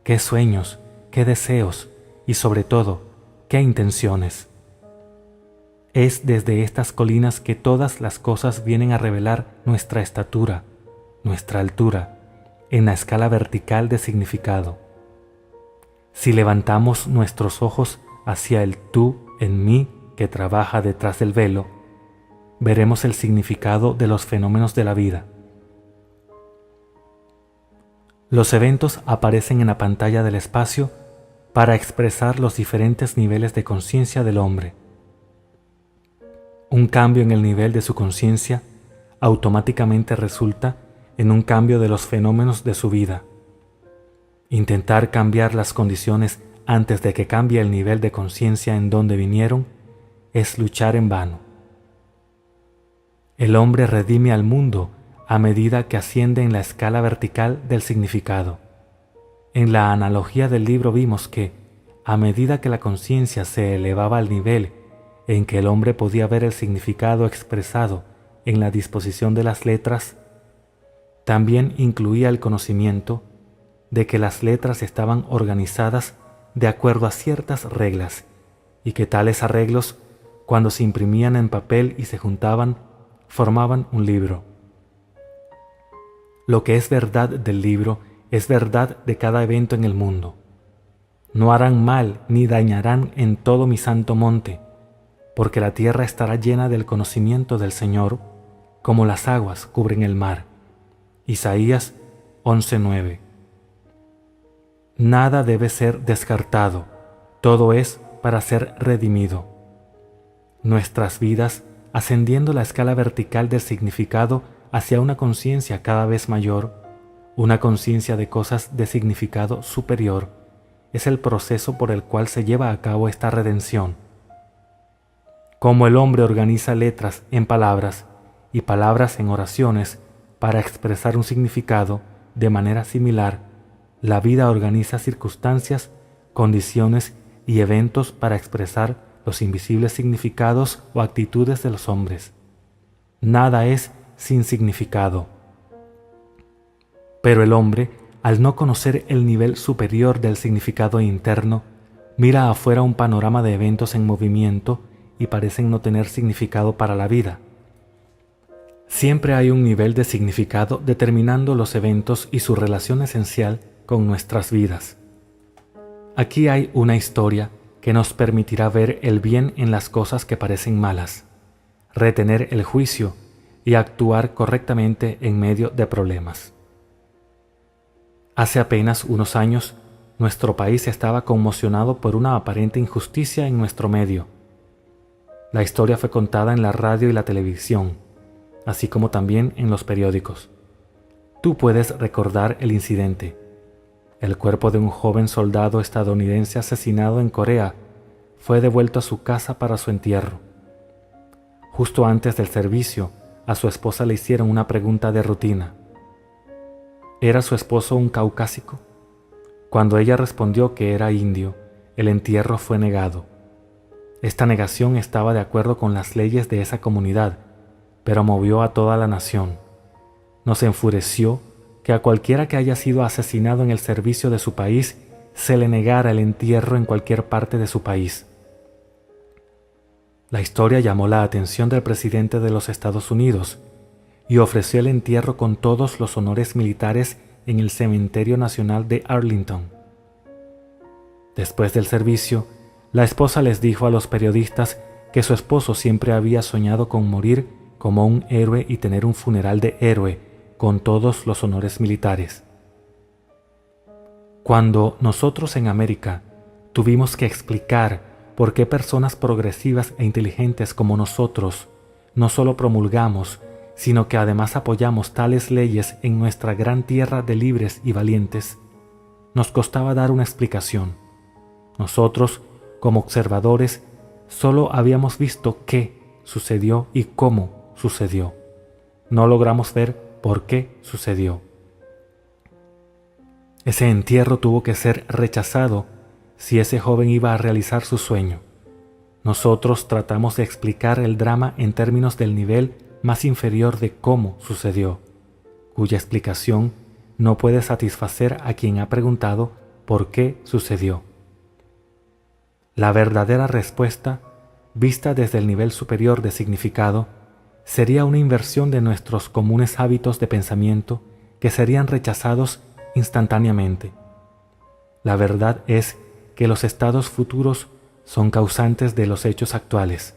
qué sueños, qué deseos y sobre todo, qué intenciones. Es desde estas colinas que todas las cosas vienen a revelar nuestra estatura, nuestra altura, en la escala vertical de significado. Si levantamos nuestros ojos hacia el tú en mí que trabaja detrás del velo, veremos el significado de los fenómenos de la vida. Los eventos aparecen en la pantalla del espacio para expresar los diferentes niveles de conciencia del hombre. Un cambio en el nivel de su conciencia automáticamente resulta en un cambio de los fenómenos de su vida. Intentar cambiar las condiciones antes de que cambie el nivel de conciencia en donde vinieron es luchar en vano. El hombre redime al mundo a medida que asciende en la escala vertical del significado. En la analogía del libro vimos que, a medida que la conciencia se elevaba al nivel en que el hombre podía ver el significado expresado en la disposición de las letras, también incluía el conocimiento de que las letras estaban organizadas de acuerdo a ciertas reglas y que tales arreglos, cuando se imprimían en papel y se juntaban, formaban un libro. Lo que es verdad del libro es verdad de cada evento en el mundo. No harán mal ni dañarán en todo mi santo monte, porque la tierra estará llena del conocimiento del Señor, como las aguas cubren el mar. Isaías 11:9. Nada debe ser descartado, todo es para ser redimido. Nuestras vidas, ascendiendo la escala vertical del significado hacia una conciencia cada vez mayor, una conciencia de cosas de significado superior, es el proceso por el cual se lleva a cabo esta redención. Como el hombre organiza letras en palabras y palabras en oraciones para expresar un significado, de manera similar, la vida organiza circunstancias, condiciones y eventos para expresar los invisibles significados o actitudes de los hombres. Nada es sin significado. Pero el hombre, al no conocer el nivel superior del significado interno, mira afuera un panorama de eventos en movimiento y parecen no tener significado para la vida. Siempre hay un nivel de significado determinando los eventos y su relación esencial con nuestras vidas. Aquí hay una historia que nos permitirá ver el bien en las cosas que parecen malas, retener el juicio y actuar correctamente en medio de problemas. Hace apenas unos años, nuestro país estaba conmocionado por una aparente injusticia en nuestro medio. La historia fue contada en la radio y la televisión, así como también en los periódicos. Tú puedes recordar el incidente. El cuerpo de un joven soldado estadounidense asesinado en Corea fue devuelto a su casa para su entierro. Justo antes del servicio, a su esposa le hicieron una pregunta de rutina. ¿Era su esposo un caucásico? Cuando ella respondió que era indio, el entierro fue negado. Esta negación estaba de acuerdo con las leyes de esa comunidad, pero movió a toda la nación. Nos enfureció que a cualquiera que haya sido asesinado en el servicio de su país se le negara el entierro en cualquier parte de su país. La historia llamó la atención del presidente de los Estados Unidos y ofreció el entierro con todos los honores militares en el Cementerio Nacional de Arlington. Después del servicio, la esposa les dijo a los periodistas que su esposo siempre había soñado con morir como un héroe y tener un funeral de héroe con todos los honores militares. Cuando nosotros en América tuvimos que explicar por qué personas progresivas e inteligentes como nosotros no solo promulgamos, sino que además apoyamos tales leyes en nuestra gran tierra de libres y valientes, nos costaba dar una explicación. Nosotros, como observadores, solo habíamos visto qué sucedió y cómo sucedió. No logramos ver por qué sucedió. Ese entierro tuvo que ser rechazado si ese joven iba a realizar su sueño. Nosotros tratamos de explicar el drama en términos del nivel más inferior de cómo sucedió, cuya explicación no puede satisfacer a quien ha preguntado por qué sucedió. La verdadera respuesta, vista desde el nivel superior de significado, sería una inversión de nuestros comunes hábitos de pensamiento que serían rechazados instantáneamente. La verdad es que los estados futuros son causantes de los hechos actuales.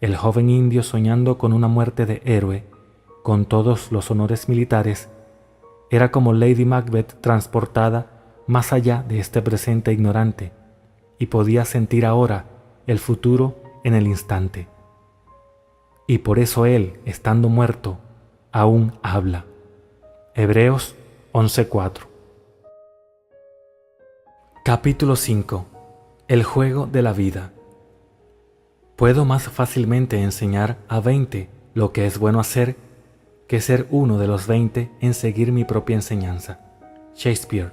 El joven indio soñando con una muerte de héroe, con todos los honores militares, era como Lady Macbeth transportada más allá de este presente ignorante, y podía sentir ahora el futuro en el instante. Y por eso él, estando muerto, aún habla. Hebreos 11:4. Capítulo 5. El juego de la vida. Puedo más fácilmente enseñar a 20 lo que es bueno hacer que ser uno de los 20 en seguir mi propia enseñanza. Shakespeare.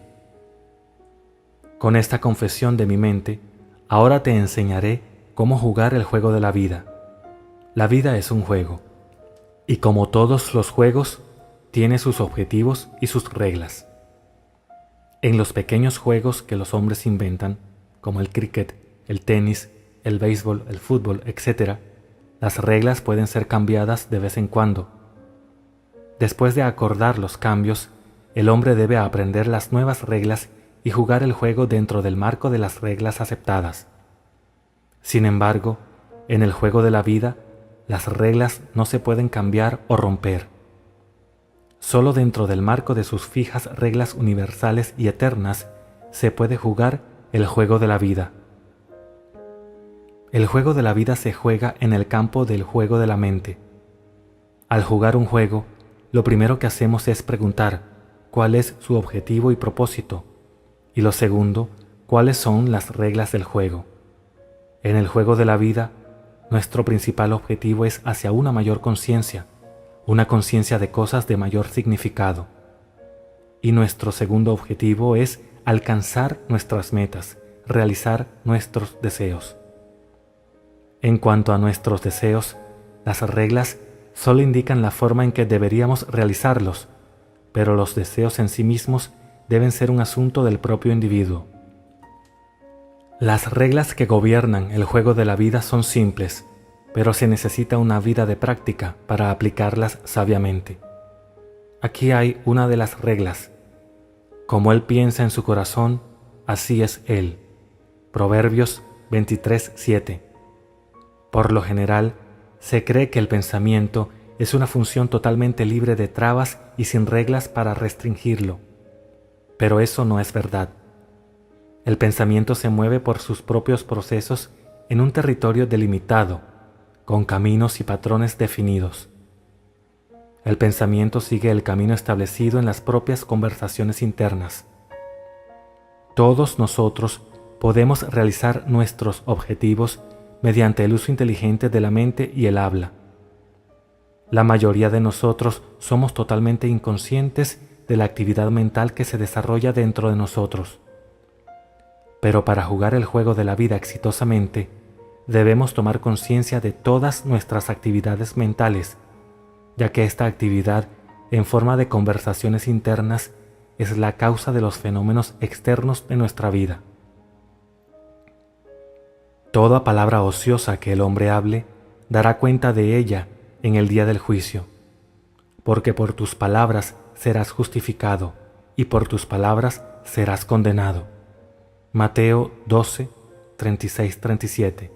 Con esta confesión de mi mente, ahora te enseñaré cómo jugar el juego de la vida. La vida es un juego, y como todos los juegos, tiene sus objetivos y sus reglas. En los pequeños juegos que los hombres inventan, como el cricket, el tenis, el béisbol, el fútbol, etc., las reglas pueden ser cambiadas de vez en cuando. Después de acordar los cambios, el hombre debe aprender las nuevas reglas y jugar el juego dentro del marco de las reglas aceptadas. Sin embargo, en el juego de la vida, las reglas no se pueden cambiar o romper. Solo dentro del marco de sus fijas reglas universales y eternas se puede jugar el juego de la vida. El juego de la vida se juega en el campo del juego de la mente. Al jugar un juego, lo primero que hacemos es preguntar cuál es su objetivo y propósito, y lo segundo, cuáles son las reglas del juego. En el juego de la vida, nuestro principal objetivo es hacia una mayor conciencia, una conciencia de cosas de mayor significado. Y nuestro segundo objetivo es alcanzar nuestras metas, realizar nuestros deseos. En cuanto a nuestros deseos, las reglas solo indican la forma en que deberíamos realizarlos, pero los deseos en sí mismos deben ser un asunto del propio individuo. Las reglas que gobiernan el juego de la vida son simples, pero se necesita una vida de práctica para aplicarlas sabiamente. Aquí hay una de las reglas. Como él piensa en su corazón, así es él. Proverbios 23:7. Por lo general, se cree que el pensamiento es una función totalmente libre de trabas y sin reglas para restringirlo. Pero eso no es verdad. El pensamiento se mueve por sus propios procesos en un territorio delimitado, con caminos y patrones definidos. El pensamiento sigue el camino establecido en las propias conversaciones internas. Todos nosotros podemos realizar nuestros objetivos mediante el uso inteligente de la mente y el habla. La mayoría de nosotros somos totalmente inconscientes de la actividad mental que se desarrolla dentro de nosotros. Pero para jugar el juego de la vida exitosamente, debemos tomar conciencia de todas nuestras actividades mentales, ya que esta actividad, en forma de conversaciones internas, es la causa de los fenómenos externos de nuestra vida. Toda palabra ociosa que el hombre hable dará cuenta de ella en el día del juicio, porque por tus palabras serás justificado y por tus palabras serás condenado. Mateo 12, 36-37.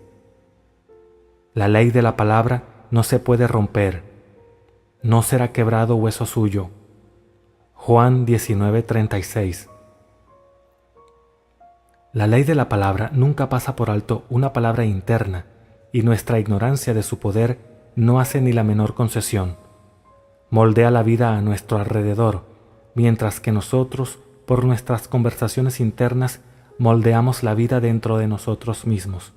La ley de la palabra no se puede romper, no será quebrado hueso suyo. Juan 19:36. La ley de la palabra nunca pasa por alto una palabra interna, y nuestra ignorancia de su poder no hace ni la menor concesión. Moldea la vida a nuestro alrededor, mientras que nosotros, por nuestras conversaciones internas, moldeamos la vida dentro de nosotros mismos.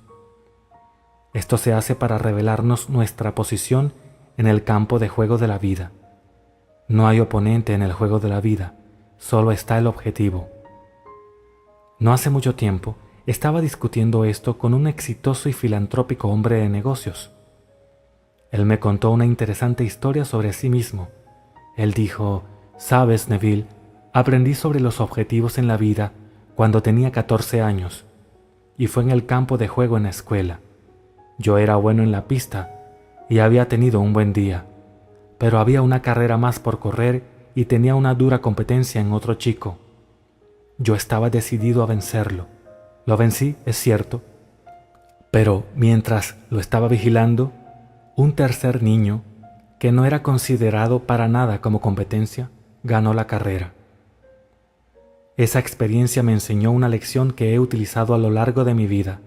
Esto se hace para revelarnos nuestra posición en el campo de juego de la vida. No hay oponente en el juego de la vida, solo está el objetivo. No hace mucho tiempo estaba discutiendo esto con un exitoso y filantrópico hombre de negocios. Él me contó una interesante historia sobre sí mismo. Él dijo: «Sabes, Neville, aprendí sobre los objetivos en la vida cuando tenía 14 años, y fue en el campo de juego en la escuela. Yo era bueno en la pista y había tenido un buen día, pero había una carrera más por correr y tenía una dura competencia en otro chico. Yo estaba decidido a vencerlo. Lo vencí, es cierto, pero mientras lo estaba vigilando, un tercer niño, que no era considerado para nada como competencia, ganó la carrera. Esa experiencia me enseñó una lección que he utilizado a lo largo de mi vida.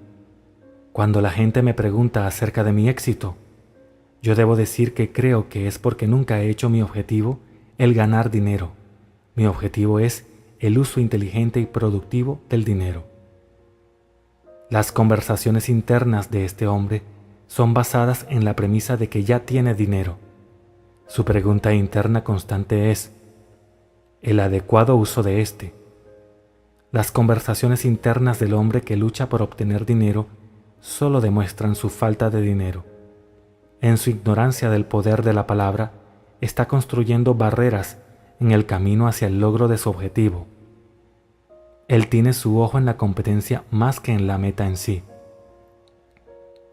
Cuando la gente me pregunta acerca de mi éxito, yo debo decir que creo que es porque nunca he hecho mi objetivo el ganar dinero. Mi objetivo es el uso inteligente y productivo del dinero. Las conversaciones internas de este hombre son basadas en la premisa de que ya tiene dinero. Su pregunta interna constante es: ¿el adecuado uso de este? Las conversaciones internas del hombre que lucha por obtener dinero solo demuestran su falta de dinero. En su ignorancia del poder de la palabra, está construyendo barreras en el camino hacia el logro de su objetivo. Él tiene su ojo en la competencia más que en la meta en sí.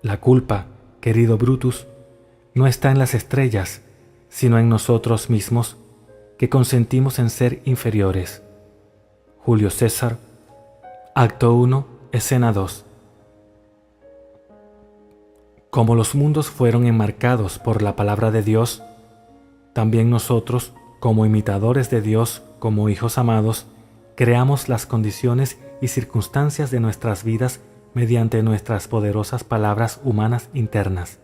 La culpa, querido Brutus, no está en las estrellas, sino en nosotros mismos, que consentimos en ser inferiores. Julio César, Acto 1, Escena 2. Como los mundos fueron enmarcados por la palabra de Dios, también nosotros, como imitadores de Dios, como hijos amados, creamos las condiciones y circunstancias de nuestras vidas mediante nuestras poderosas palabras humanas internas.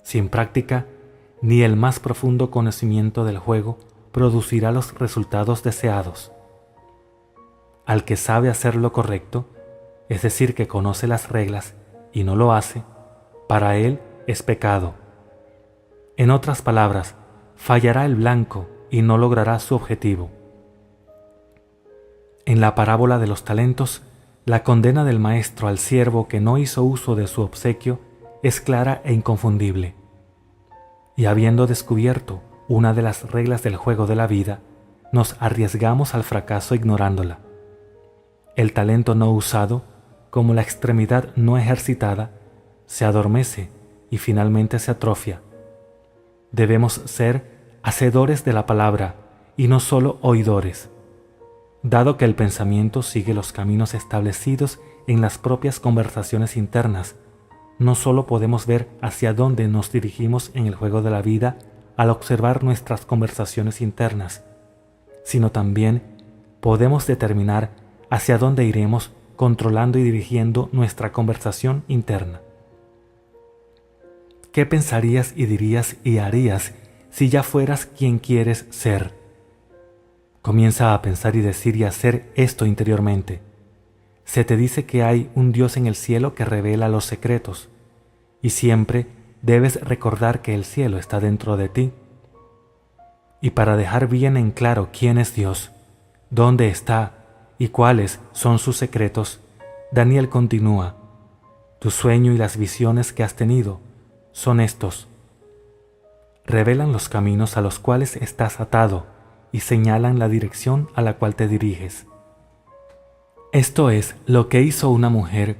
Sin práctica, ni el más profundo conocimiento del juego producirá los resultados deseados. Al que sabe hacer lo correcto, es decir, que conoce las reglas y no lo hace, para él es pecado. En otras palabras, fallará el blanco y no logrará su objetivo. En la parábola de los talentos, la condena del maestro al siervo que no hizo uso de su obsequio es clara e inconfundible. Y habiendo descubierto una de las reglas del juego de la vida, nos arriesgamos al fracaso ignorándola. El talento no usado, como la extremidad no ejercitada, se adormece y finalmente se atrofia. Debemos ser hacedores de la palabra y no solo oidores. Dado que el pensamiento sigue los caminos establecidos en las propias conversaciones internas, no solo podemos ver hacia dónde nos dirigimos en el juego de la vida al observar nuestras conversaciones internas, sino también podemos determinar hacia dónde iremos controlando y dirigiendo nuestra conversación interna. ¿Qué pensarías y dirías y harías si ya fueras quien quieres ser? Comienza a pensar y decir y hacer esto interiormente. Se te dice que hay un Dios en el cielo que revela los secretos, y siempre debes recordar que el cielo está dentro de ti. Y para dejar bien en claro quién es Dios, dónde está y cuáles son sus secretos, Daniel continúa: tu sueño y las visiones que has tenido son estos. Revelan los caminos a los cuales estás atado y señalan la dirección a la cual te diriges. Esto es lo que hizo una mujer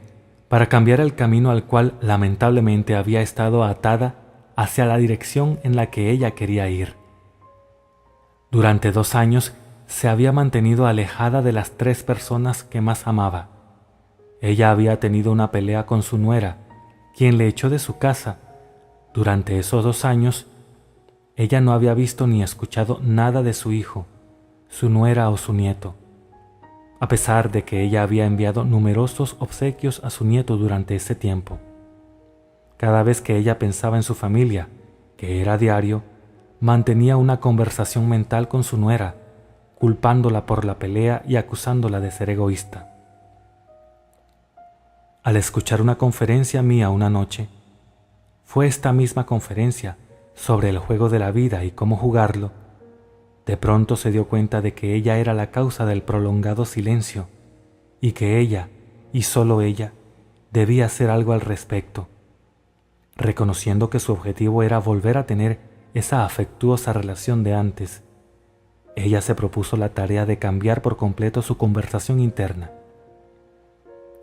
para cambiar el camino al cual lamentablemente había estado atada hacia la dirección en la que ella quería ir. Durante 2 años se había mantenido alejada de las 3 personas que más amaba. Ella había tenido una pelea con su nuera, quien le echó de su casa. Durante esos 2 años, ella no había visto ni escuchado nada de su hijo, su nuera o su nieto, a pesar de que ella había enviado numerosos obsequios a su nieto durante ese tiempo. Cada vez que ella pensaba en su familia, que era diario, mantenía una conversación mental con su nuera, culpándola por la pelea y acusándola de ser egoísta. Al escuchar una conferencia mía una noche, fue esta misma conferencia sobre el juego de la vida y cómo jugarlo, de pronto se dio cuenta de que ella era la causa del prolongado silencio y que ella, y solo ella, debía hacer algo al respecto. Reconociendo que su objetivo era volver a tener esa afectuosa relación de antes, ella se propuso la tarea de cambiar por completo su conversación interna.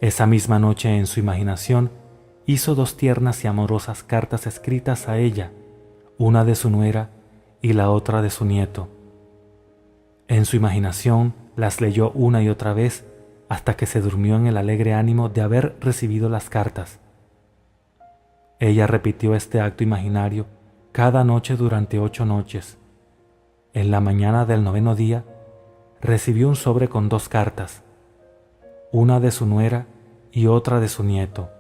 Esa misma noche, en su imaginación, hizo 2 tiernas y amorosas cartas escritas a ella, una de su nuera y la otra de su nieto. En su imaginación las leyó una y otra vez hasta que se durmió en el alegre ánimo de haber recibido las cartas. Ella repitió este acto imaginario cada noche durante 8 noches. En la mañana del 9º día recibió un sobre con 2 cartas, una de su nuera y otra de su nieto.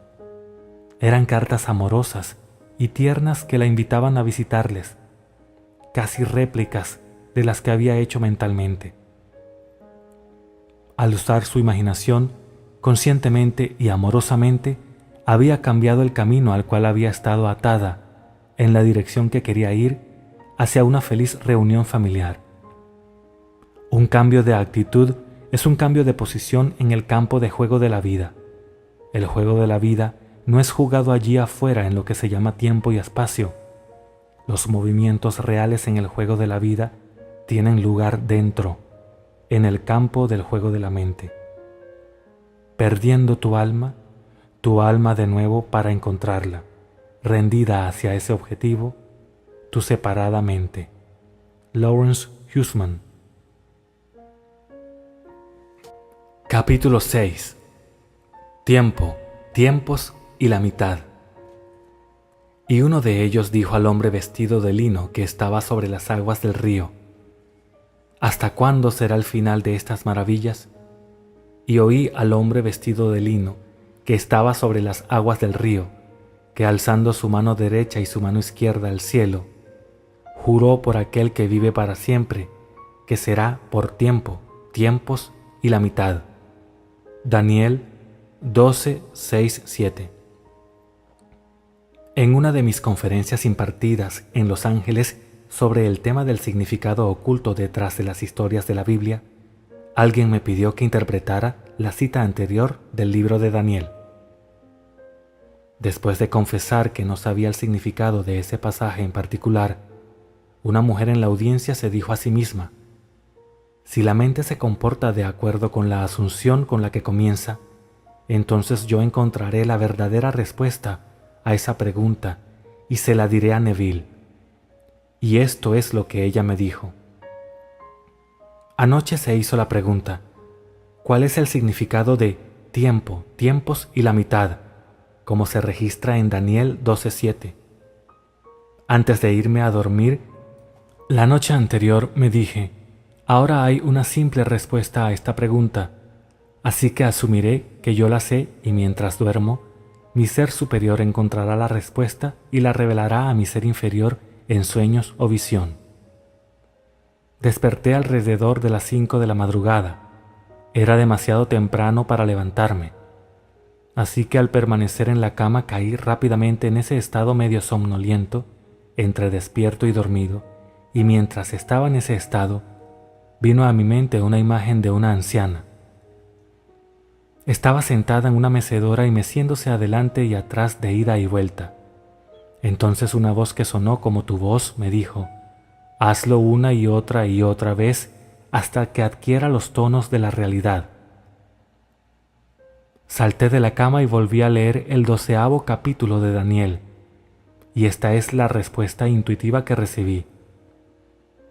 Eran cartas amorosas y tiernas que la invitaban a visitarles, casi réplicas de las que había hecho mentalmente. Al usar su imaginación, conscientemente y amorosamente, había cambiado el camino al cual había estado atada en la dirección que quería ir hacia una feliz reunión familiar. Un cambio de actitud Es un cambio de posición en el campo de juego de la vida. El juego de la vida no es jugado allí afuera en lo que se llama tiempo y espacio. Los movimientos reales en el juego de la vida tienen lugar dentro, en el campo del juego de la mente. Perdiendo tu alma de nuevo para encontrarla, rendida hacia ese objetivo, tu separada mente. Lawrence Huseman. Capítulo 6. Tiempo, tiempos y la mitad. Y uno de ellos dijo al hombre vestido de lino que estaba sobre las aguas del río: ¿Hasta cuándo será el final de estas maravillas? Y oí al hombre vestido de lino que estaba sobre las aguas del río, que alzando su mano derecha y su mano izquierda al cielo, juró por aquel que vive para siempre, que será por tiempo, tiempos y la mitad. Daniel 12, 6, 7. En una de mis conferencias impartidas en Los Ángeles sobre el tema del significado oculto detrás de las historias de la Biblia, alguien me pidió que interpretara la cita anterior del libro de Daniel. Después de confesar que no sabía el significado de ese pasaje en particular, una mujer en la audiencia se dijo a sí misma: si la mente se comporta de acuerdo con la asunción con la que comienza, entonces yo encontraré la verdadera respuesta a esa pregunta y se la diré a Neville. Y esto es lo que ella me dijo. Anoche se hizo la pregunta: ¿cuál es el significado de tiempo, tiempos y la mitad, como se registra en Daniel 12:7? Antes de irme a dormir, la noche anterior me dije: ahora hay una simple respuesta a esta pregunta, así que asumiré que yo la sé y mientras duermo, mi ser superior encontrará la respuesta y la revelará a mi ser inferior en sueños o visión. Desperté alrededor de las 5 de la madrugada. Era demasiado temprano para levantarme, así que al permanecer en la cama caí rápidamente en ese estado medio somnoliento, entre despierto y dormido, y mientras estaba en ese estado, vino a mi mente una imagen de una anciana. Estaba sentada en una mecedora y meciéndose adelante y atrás de ida y vuelta. Entonces una voz que sonó como tu voz me dijo: hazlo una y otra vez hasta que adquiera los tonos de la realidad. Salté de la cama y volví a leer el 12º capítulo de Daniel, y esta es la respuesta intuitiva que recibí.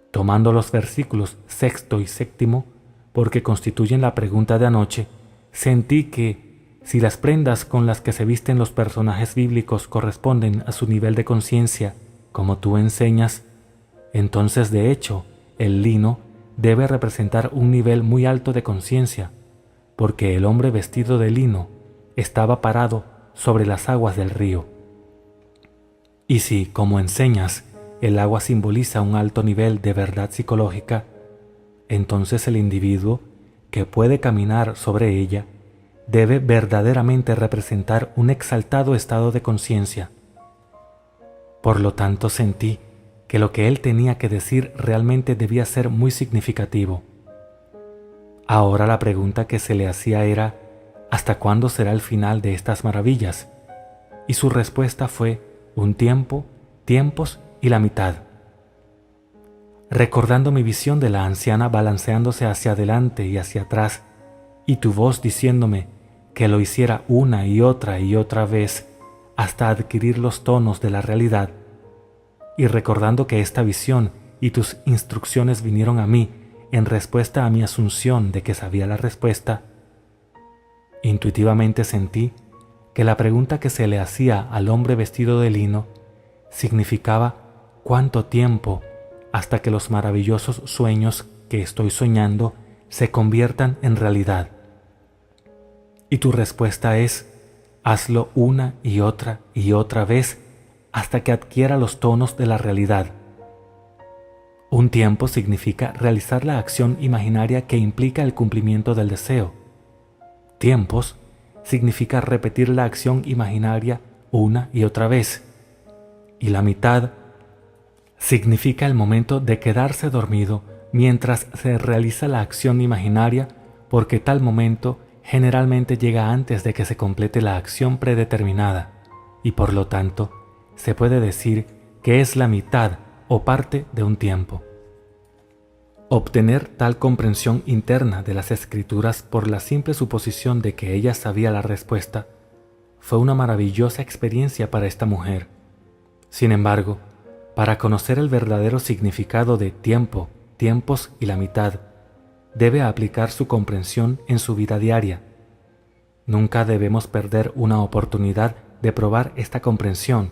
Tomando los versículos 6º y 7º, porque constituyen la pregunta de anoche, sentí que, si las prendas con las que se visten los personajes bíblicos corresponden a su nivel de conciencia, como tú enseñas, entonces de hecho, el lino debe representar un nivel muy alto de conciencia, porque el hombre vestido de lino estaba parado sobre las aguas del río. Y si, como enseñas, el agua simboliza un alto nivel de verdad psicológica, entonces el individuo que puede caminar sobre ella debe verdaderamente representar un exaltado estado de conciencia. Por lo tanto, sentí que lo que él tenía que decir realmente debía ser muy significativo. Ahora la pregunta que se le hacía era: ¿hasta cuándo será el final de estas maravillas? Y su respuesta fue: un tiempo, tiempos y la mitad. Recordando mi visión de la anciana balanceándose hacia adelante y hacia atrás, y tu voz diciéndome que lo hiciera una y otra vez hasta adquirir los tonos de la realidad, y recordando que esta visión y tus instrucciones vinieron a mí en respuesta a mi asunción de que sabía la respuesta, intuitivamente sentí que la pregunta que se le hacía al hombre vestido de lino significaba cuánto tiempo hasta que los maravillosos sueños que estoy soñando se conviertan en realidad. Y tu respuesta es: hazlo una y otra vez hasta que adquiera los tonos de la realidad. Un tiempo significa realizar la acción imaginaria que implica el cumplimiento del deseo. Tiempos significa repetir la acción imaginaria una y otra vez. Y la mitad significa el momento de quedarse dormido mientras se realiza la acción imaginaria porque tal momento generalmente llega antes de que se complete la acción predeterminada y por lo tanto se puede decir que es la mitad o parte de un tiempo. Obtener tal comprensión interna de las escrituras por la simple suposición de que ella sabía la respuesta fue una maravillosa experiencia para esta mujer. Sin embargo, para conocer el verdadero significado de tiempo, tiempos y la mitad, debe aplicar su comprensión en su vida diaria. Nunca debemos perder una oportunidad de probar esta comprensión,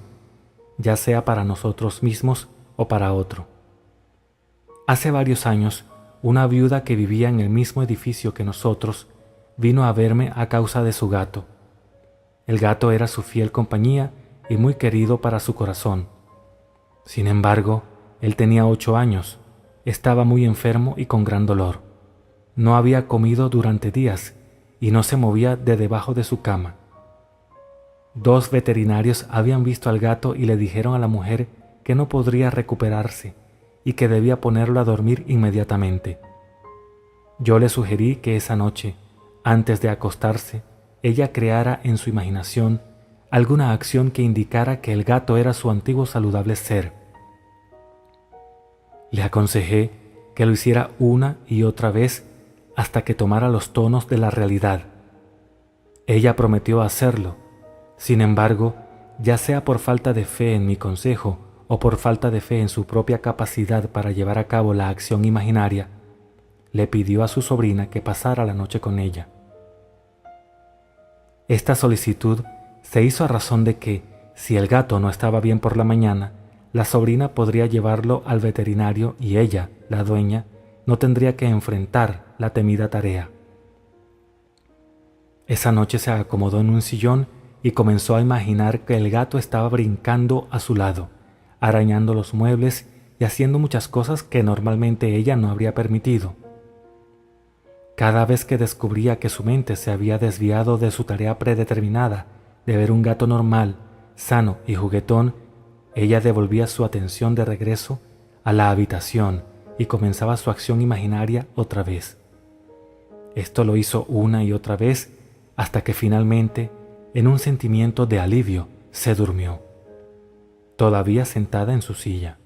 ya sea para nosotros mismos o para otro. Hace varios años, una viuda que vivía en el mismo edificio que nosotros vino a verme a causa de su gato. El gato era su fiel compañía y muy querido para su corazón. Sin embargo, él tenía 8 años, estaba muy enfermo y con gran dolor. No había comido durante días y no se movía de debajo de su cama. 2 veterinarios habían visto al gato y le dijeron a la mujer que no podría recuperarse y que debía ponerlo a dormir inmediatamente. Yo le sugerí que esa noche, antes de acostarse, ella creara en su imaginación alguna acción que indicara que el gato era su antiguo saludable ser. Le aconsejé que lo hiciera una y otra vez hasta que tomara los tonos de la realidad. Ella prometió hacerlo. Sin embargo, ya sea por falta de fe en mi consejo o por falta de fe en su propia capacidad para llevar a cabo la acción imaginaria, le pidió a su sobrina que pasara la noche con ella. Esta solicitud se hizo a razón de que, si el gato no estaba bien por la mañana, la sobrina podría llevarlo al veterinario y ella, la dueña, no tendría que enfrentar la temida tarea. Esa noche se acomodó en un sillón y comenzó a imaginar que el gato estaba brincando a su lado, arañando los muebles y haciendo muchas cosas que normalmente ella no habría permitido. Cada vez que descubría que su mente se había desviado de su tarea predeterminada de ver un gato normal, sano y juguetón, ella devolvía su atención de regreso a la habitación y comenzaba su acción imaginaria otra vez. Esto lo hizo una y otra vez hasta que finalmente, en un sentimiento de alivio, se durmió, todavía sentada en su silla.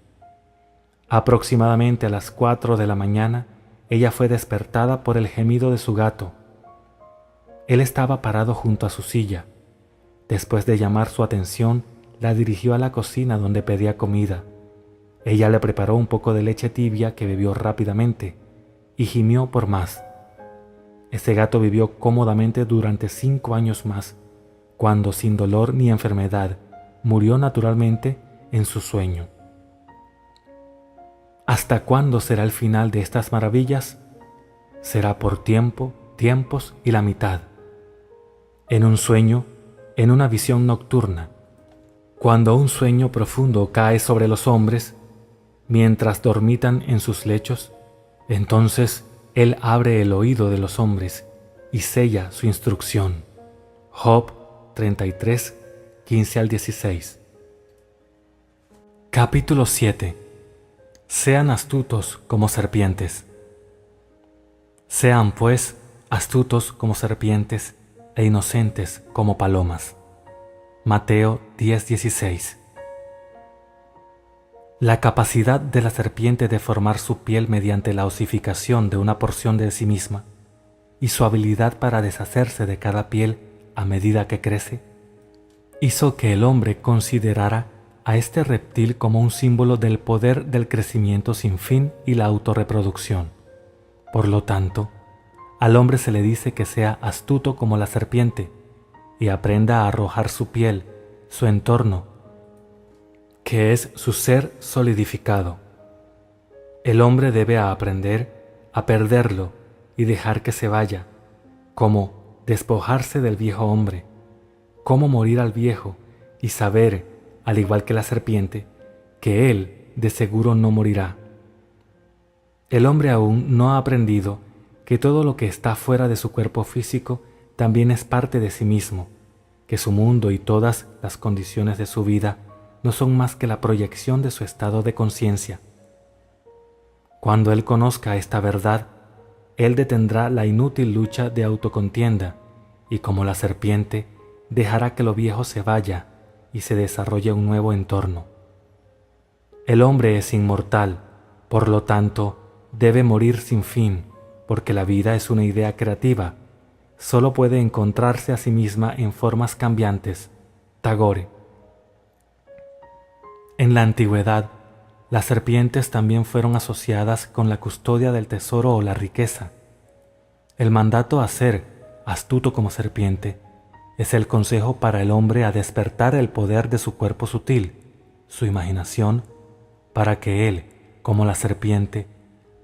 Aproximadamente a las 4 de la mañana, ella fue despertada por el gemido de su gato. Él estaba parado junto a su silla. Después de llamar su atención, la dirigió a la cocina donde pedía comida. Ella le preparó un poco de leche tibia que bebió rápidamente y gimió por más. Ese gato vivió cómodamente durante 5 años más, cuando sin dolor ni enfermedad murió naturalmente en su sueño. ¿Hasta cuándo será el final de estas maravillas? Será por tiempo, tiempos y la mitad. En un sueño, en una visión nocturna, cuando un sueño profundo cae sobre los hombres, mientras dormitan en sus lechos, entonces Él abre el oído de los hombres y sella su instrucción. Job 33, 15 al 16. Capítulo 7. Sean astutos como serpientes. Sean, pues, astutos como serpientes e inocentes como palomas. Mateo 10:16. La capacidad de la serpiente de formar su piel mediante la osificación de una porción de sí misma y su habilidad para deshacerse de cada piel a medida que crece, hizo que el hombre considerara a este reptil como un símbolo del poder del crecimiento sin fin y la autorreproducción. Por lo tanto, al hombre se le dice que sea astuto como la serpiente y aprenda a arrojar su piel, su entorno, que es su ser solidificado. El hombre debe aprender a perderlo y dejar que se vaya, como despojarse del viejo hombre, cómo morir al viejo y saber, al igual que la serpiente, que él de seguro no morirá. El hombre aún no ha aprendido que todo lo que está fuera de su cuerpo físico también es parte de sí mismo, que su mundo y todas las condiciones de su vida no son más que la proyección de su estado de conciencia. Cuando él conozca esta verdad, Él detendrá la inútil lucha de autocontienda y como la serpiente dejará que lo viejo se vaya y se desarrolle un nuevo entorno. El hombre es inmortal, por lo tanto, debe morir sin fin, porque la vida es una idea creativa, solo puede encontrarse a sí misma en formas cambiantes. Tagore. En la antigüedad, las serpientes también fueron asociadas con la custodia del tesoro o la riqueza. El mandato a ser astuto como serpiente es el consejo para el hombre a despertar el poder de su cuerpo sutil, su imaginación, para que él, como la serpiente,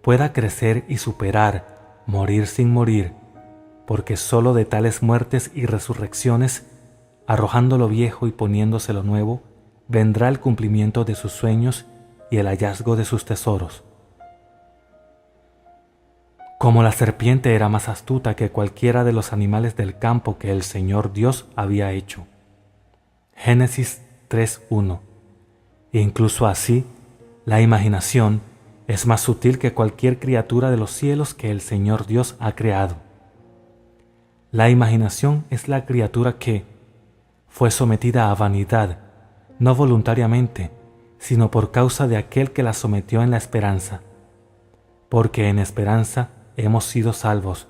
pueda crecer y superar, morir sin morir, porque sólo de tales muertes y resurrecciones, arrojando lo viejo y poniéndose lo nuevo, vendrá el cumplimiento de sus sueños y el hallazgo de sus tesoros. Como la serpiente era más astuta que cualquiera de los animales del campo que el Señor Dios había hecho. Génesis 3:1. E incluso así, la imaginación es más sutil que cualquier criatura de los cielos que el Señor Dios ha creado. La imaginación es la criatura que fue sometida a vanidad, no voluntariamente, sino por causa de aquel que la sometió en la esperanza. Porque en esperanza hemos sido salvos,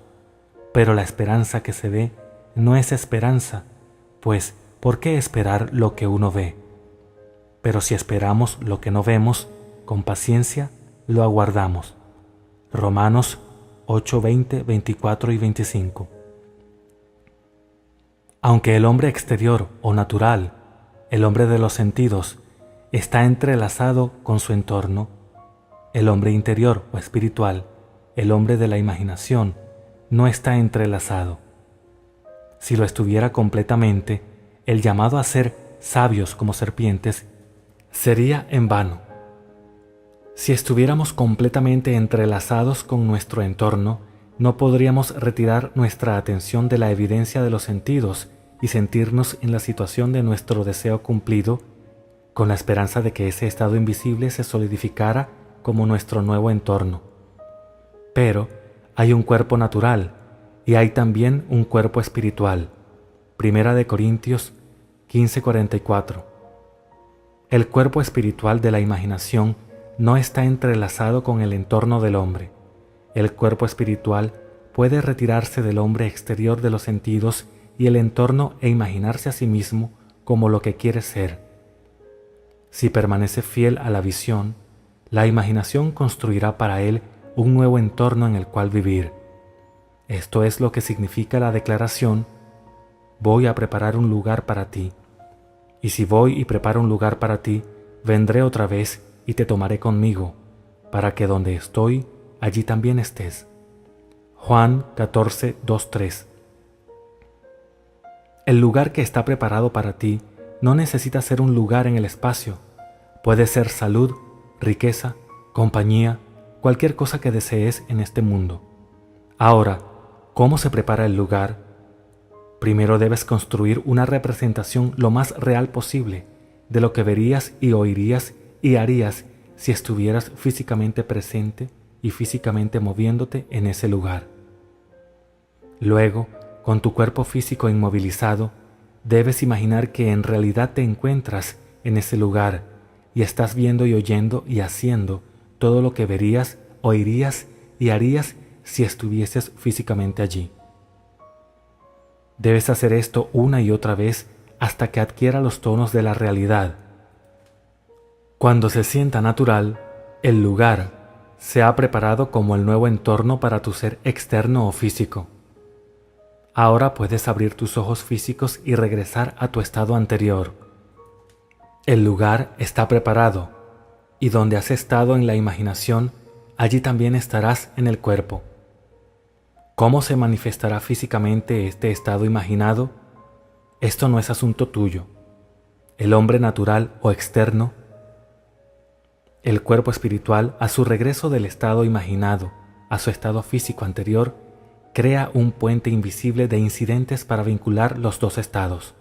pero la esperanza que se ve no es esperanza, pues ¿por qué esperar lo que uno ve? Pero si esperamos lo que no vemos, con paciencia lo aguardamos. Romanos 8:20, 24 y 25. Aunque el hombre exterior o natural, el hombre de los sentidos, está entrelazado con su entorno, el hombre interior o espiritual, el hombre de la imaginación, no está entrelazado. Si lo estuviera completamente, el llamado a ser sabios como serpientes sería en vano. Si estuviéramos completamente entrelazados con nuestro entorno, no podríamos retirar nuestra atención de la evidencia de los sentidos y sentirnos en la situación de nuestro deseo cumplido, con la esperanza de que ese estado invisible se solidificara como nuestro nuevo entorno. Pero hay un cuerpo natural y hay también un cuerpo espiritual. 1 Corintios 15:44. El cuerpo espiritual de la imaginación no está entrelazado con el entorno del hombre. El cuerpo espiritual puede retirarse del hombre exterior de los sentidos y el entorno e imaginarse a sí mismo como lo que quiere ser. Si permanece fiel a la visión, la imaginación construirá para él un nuevo entorno en el cual vivir. Esto es lo que significa la declaración: voy a preparar un lugar para ti. Y si voy y preparo un lugar para ti, vendré otra vez y te tomaré conmigo, para que donde estoy, allí también estés. Juan 14:2-3. El lugar que está preparado para ti no necesita ser un lugar en el espacio. Puede ser salud, riqueza, compañía, cualquier cosa que desees en este mundo. Ahora, ¿cómo se prepara el lugar? Primero debes construir una representación lo más real posible de lo que verías y oirías y harías si estuvieras físicamente presente y físicamente moviéndote en ese lugar. Luego, con tu cuerpo físico inmovilizado, debes imaginar que en realidad te encuentras en ese lugar y estás viendo y oyendo y haciendo todo lo que verías, oirías y harías si estuvieses físicamente allí. Debes hacer esto una y otra vez hasta que adquiera los tonos de la realidad. Cuando se sienta natural, el lugar se ha preparado como el nuevo entorno para tu ser externo o físico. Ahora puedes abrir tus ojos físicos y regresar a tu estado anterior. El lugar está preparado, y donde has estado en la imaginación, allí también estarás en el cuerpo. ¿Cómo se manifestará físicamente este estado imaginado? Esto no es asunto tuyo. El hombre natural o externo, el cuerpo espiritual, a su regreso del estado imaginado a su estado físico anterior, crea un puente invisible de incidentes para vincular los dos estados.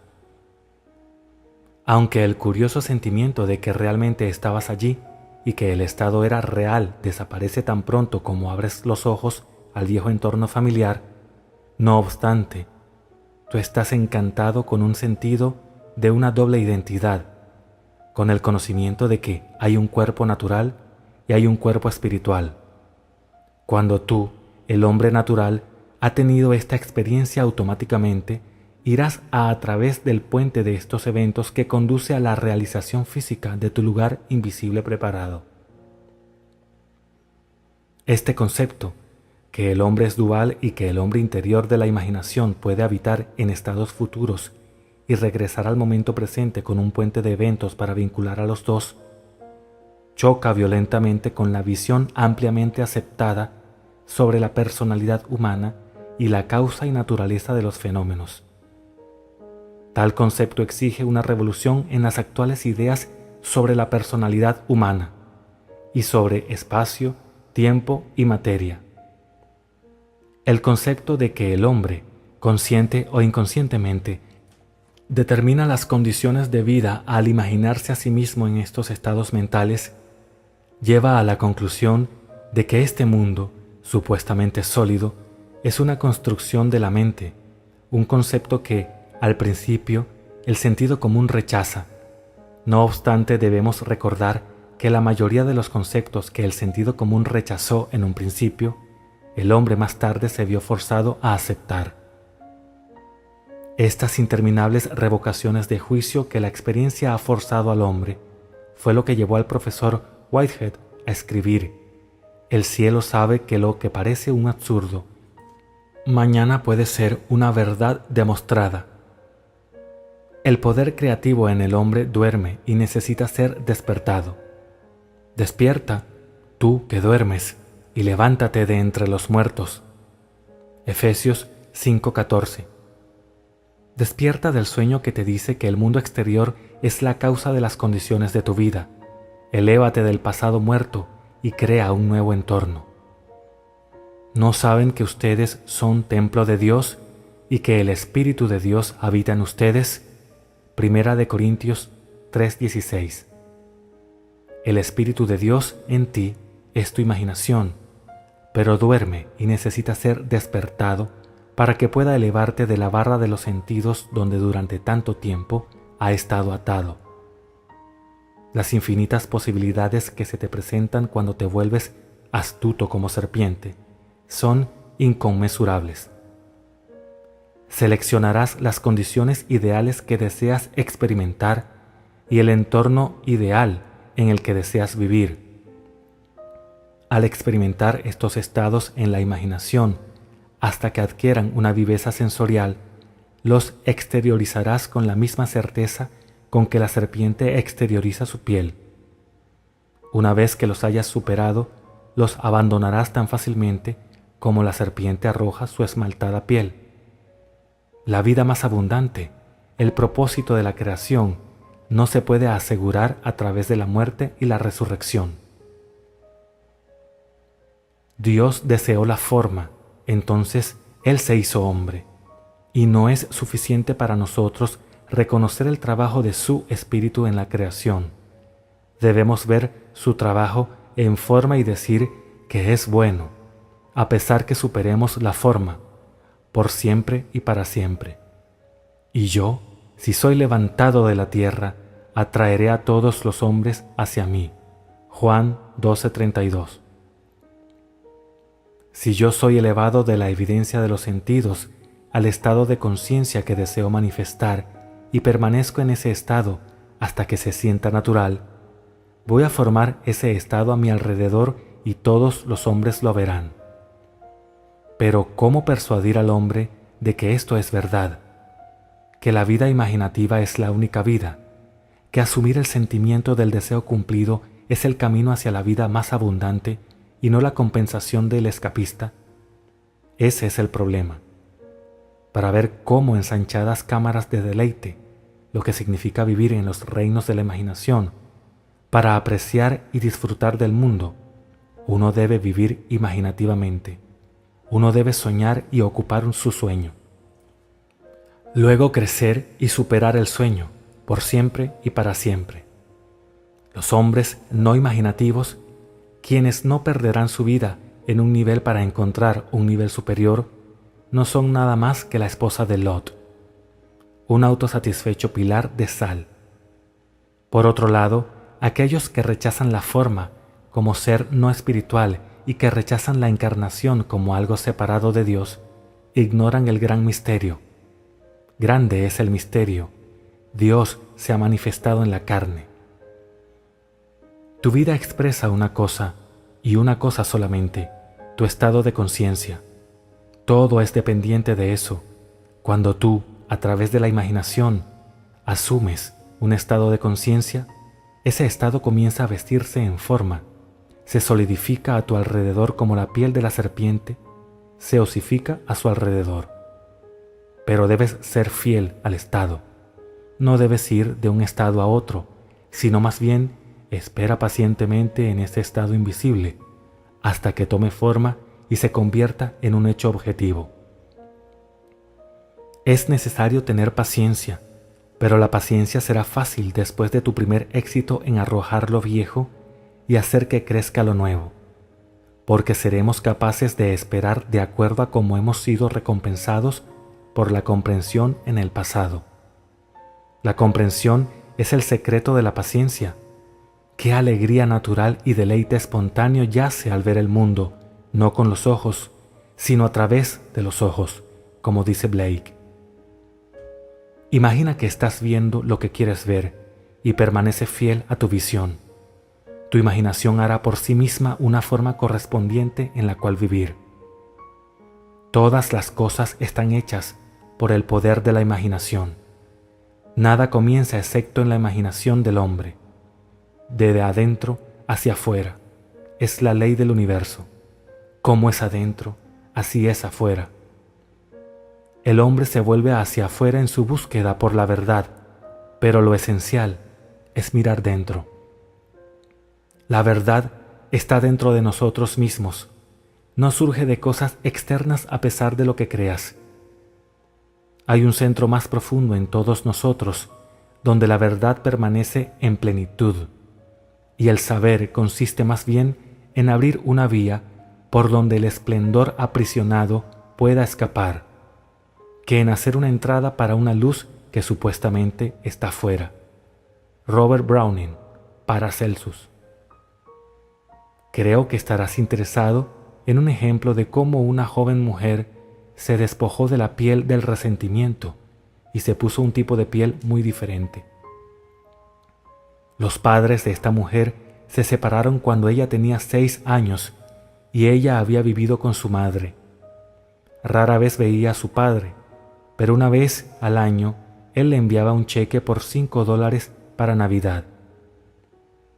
Aunque el curioso sentimiento de que realmente estabas allí y que el estado era real desaparece tan pronto como abres los ojos al viejo entorno familiar, no obstante, tú estás encantado con un sentido de una doble identidad, con el conocimiento de que hay un cuerpo natural y hay un cuerpo espiritual. Cuando tú, el hombre natural, ha tenido esta experiencia automáticamente, irás a través del puente de estos eventos que conduce a la realización física de tu lugar invisible preparado. Este concepto, que el hombre es dual y que el hombre interior de la imaginación puede habitar en estados futuros y regresar al momento presente con un puente de eventos para vincular a los dos, choca violentamente con la visión ampliamente aceptada sobre la personalidad humana y la causa y naturaleza de los fenómenos. Tal concepto exige una revolución en las actuales ideas sobre la personalidad humana y sobre espacio, tiempo y materia. El concepto de que el hombre, consciente o inconscientemente, determina las condiciones de vida al imaginarse a sí mismo en estos estados mentales, lleva a la conclusión de que este mundo, supuestamente sólido, es una construcción de la mente, un concepto que, al principio, el sentido común rechaza. No obstante, debemos recordar que la mayoría de los conceptos que el sentido común rechazó en un principio, el hombre más tarde se vio forzado a aceptar. Estas interminables revocaciones de juicio que la experiencia ha forzado al hombre fue lo que llevó al profesor Whitehead a escribir: «El cielo sabe que lo que parece un absurdo, mañana puede ser una verdad demostrada». El poder creativo en el hombre duerme y necesita ser despertado. Despierta, tú que duermes, y levántate de entre los muertos. Efesios 5:14. Despierta del sueño que te dice que el mundo exterior es la causa de las condiciones de tu vida. Elévate del pasado muerto y crea un nuevo entorno. ¿No saben que ustedes son templo de Dios y que el Espíritu de Dios habita en ustedes? Primera de Corintios 3:16. El Espíritu de Dios en ti es tu imaginación, pero duerme y necesita ser despertado para que pueda elevarte de la barra de los sentidos donde durante tanto tiempo ha estado atado. Las infinitas posibilidades que se te presentan cuando te vuelves astuto como serpiente son inconmensurables. Seleccionarás las condiciones ideales que deseas experimentar y el entorno ideal en el que deseas vivir. Al experimentar estos estados en la imaginación hasta que adquieran una viveza sensorial, los exteriorizarás con la misma certeza con que la serpiente exterioriza su piel. Una vez que los hayas superado, los abandonarás tan fácilmente como la serpiente arroja su esmaltada piel. La vida más abundante, el propósito de la creación, no se puede asegurar a través de la muerte y la resurrección. Dios deseó la forma, entonces Él se hizo hombre, y no es suficiente para nosotros reconocer el trabajo de su Espíritu en la creación. Debemos ver su trabajo en forma y decir que es bueno, a pesar que superemos la forma, por siempre y para siempre. Y yo, si soy levantado de la tierra, atraeré a todos los hombres hacia mí. Juan 12:32. Si yo soy elevado de la evidencia de los sentidos al estado de conciencia que deseo manifestar y permanezco en ese estado hasta que se sienta natural, voy a formar ese estado a mi alrededor y todos los hombres lo verán. Pero ¿cómo persuadir al hombre de que esto es verdad? Que la vida imaginativa es la única vida, que asumir el sentimiento del deseo cumplido es el camino hacia la vida más abundante y no la compensación del escapista. Ese es el problema. Para ver cómo ensanchadas cámaras de deleite, lo que significa vivir en los reinos de la imaginación, para apreciar y disfrutar del mundo, uno debe vivir imaginativamente. Uno debe soñar y ocupar su sueño. Luego crecer y superar el sueño, por siempre y para siempre. Los hombres no imaginativos, quienes no perderán su vida en un nivel para encontrar un nivel superior no son nada más que la esposa de Lot, un autosatisfecho pilar de sal. Por otro lado, aquellos que rechazan la forma como ser no espiritual y que rechazan la encarnación como algo separado de Dios, ignoran el gran misterio. Grande es el misterio. Dios se ha manifestado en la carne. Tu vida expresa una cosa, y una cosa solamente, tu estado de conciencia. Todo es dependiente de eso. Cuando tú, a través de la imaginación, asumes un estado de conciencia, ese estado comienza a vestirse en forma, se solidifica a tu alrededor como la piel de la serpiente, se osifica a su alrededor. Pero debes ser fiel al estado. No debes ir de un estado a otro, sino más bien espera pacientemente en ese estado invisible, hasta que tome forma y se convierta en un hecho objetivo. Es necesario tener paciencia, pero la paciencia será fácil después de tu primer éxito en arrojar lo viejo y hacer que crezca lo nuevo, porque seremos capaces de esperar de acuerdo a cómo hemos sido recompensados por la comprensión en el pasado. La comprensión es el secreto de la paciencia. Qué alegría natural y deleite espontáneo yace al ver el mundo, no con los ojos, sino a través de los ojos, como dice Blake. Imagina que estás viendo lo que quieres ver y permanece fiel a tu visión. Tu imaginación hará por sí misma una forma correspondiente en la cual vivir. Todas las cosas están hechas por el poder de la imaginación. Nada comienza excepto en la imaginación del hombre. De adentro hacia afuera es la ley del universo. Como es adentro, así es afuera. El hombre se vuelve hacia afuera en su búsqueda por la verdad, pero lo esencial es mirar dentro. La verdad está dentro de nosotros mismos. No surge de cosas externas a pesar de lo que creas. Hay un centro más profundo en todos nosotros, donde la verdad permanece en plenitud, y el saber consiste más bien en abrir una vía por donde el esplendor aprisionado pueda escapar, que en hacer una entrada para una luz que supuestamente está fuera. Robert Browning, Paracelsus. Creo que estarás interesado en un ejemplo de cómo una joven mujer se despojó de la piel del resentimiento y se puso un tipo de piel muy diferente. Los padres de esta mujer se separaron cuando ella tenía 6 años y ella había vivido con su madre. Rara vez veía a su padre, pero una vez al año él le enviaba un cheque por $5 para Navidad.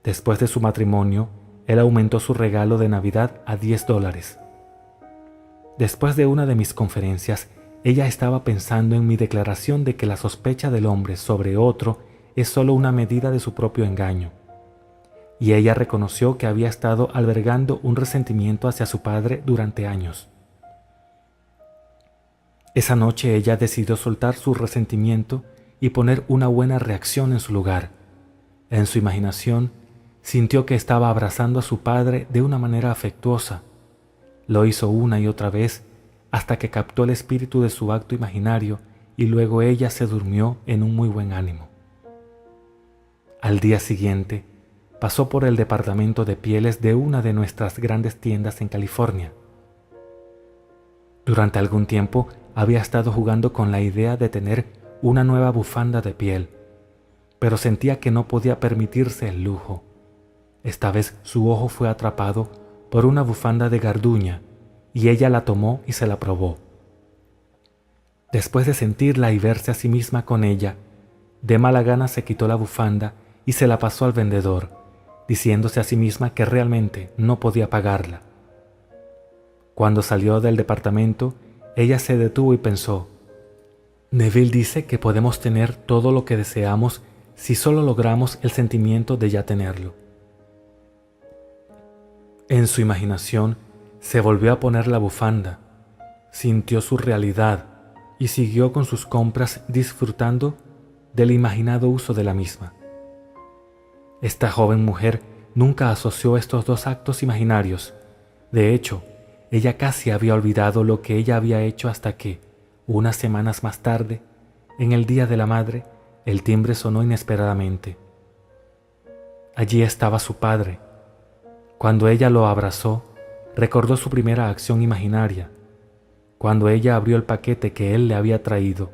Después de su matrimonio, él aumentó su regalo de Navidad a $10. Después de una de mis conferencias, ella estaba pensando en mi declaración de que la sospecha del hombre sobre otro es solo una medida de su propio engaño. Y ella reconoció que había estado albergando un resentimiento hacia su padre durante años. Esa noche ella decidió soltar su resentimiento y poner una buena reacción en su lugar. En su imaginación, sintió que estaba abrazando a su padre de una manera afectuosa. Lo hizo una y otra vez hasta que captó el espíritu de su acto imaginario y luego ella se durmió en un muy buen ánimo. Al día siguiente, pasó por el departamento de pieles de una de nuestras grandes tiendas en California. Durante algún tiempo había estado jugando con la idea de tener una nueva bufanda de piel, pero sentía que no podía permitirse el lujo. Esta vez su ojo fue atrapado por una bufanda de garduña y ella la tomó y se la probó. Después de sentirla y verse a sí misma con ella, de mala gana se quitó la bufanda y se la pasó al vendedor, diciéndose a sí misma que realmente no podía pagarla. Cuando salió del departamento, ella se detuvo y pensó: Neville dice que podemos tener todo lo que deseamos si solo logramos el sentimiento de ya tenerlo. En su imaginación se volvió a poner la bufanda, sintió su realidad y siguió con sus compras disfrutando del imaginado uso de la misma. Esta joven mujer nunca asoció estos dos actos imaginarios. De hecho, ella casi había olvidado lo que ella había hecho hasta que, unas semanas más tarde, en el Día de la Madre, el timbre sonó inesperadamente. Allí estaba su padre. Cuando ella lo abrazó, recordó su primera acción imaginaria, cuando ella abrió el paquete que él le había traído,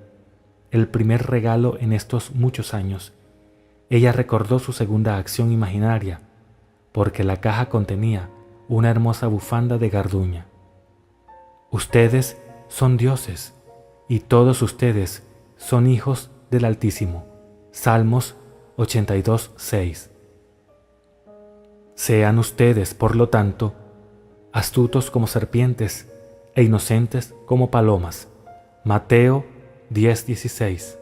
el primer regalo en estos muchos años. Ella recordó su segunda acción imaginaria, porque la caja contenía una hermosa bufanda de garduña. Ustedes son dioses, y todos ustedes son hijos del Altísimo. Salmos 82:6. Sean ustedes, por lo tanto, astutos como serpientes e inocentes como palomas. Mateo 10:16.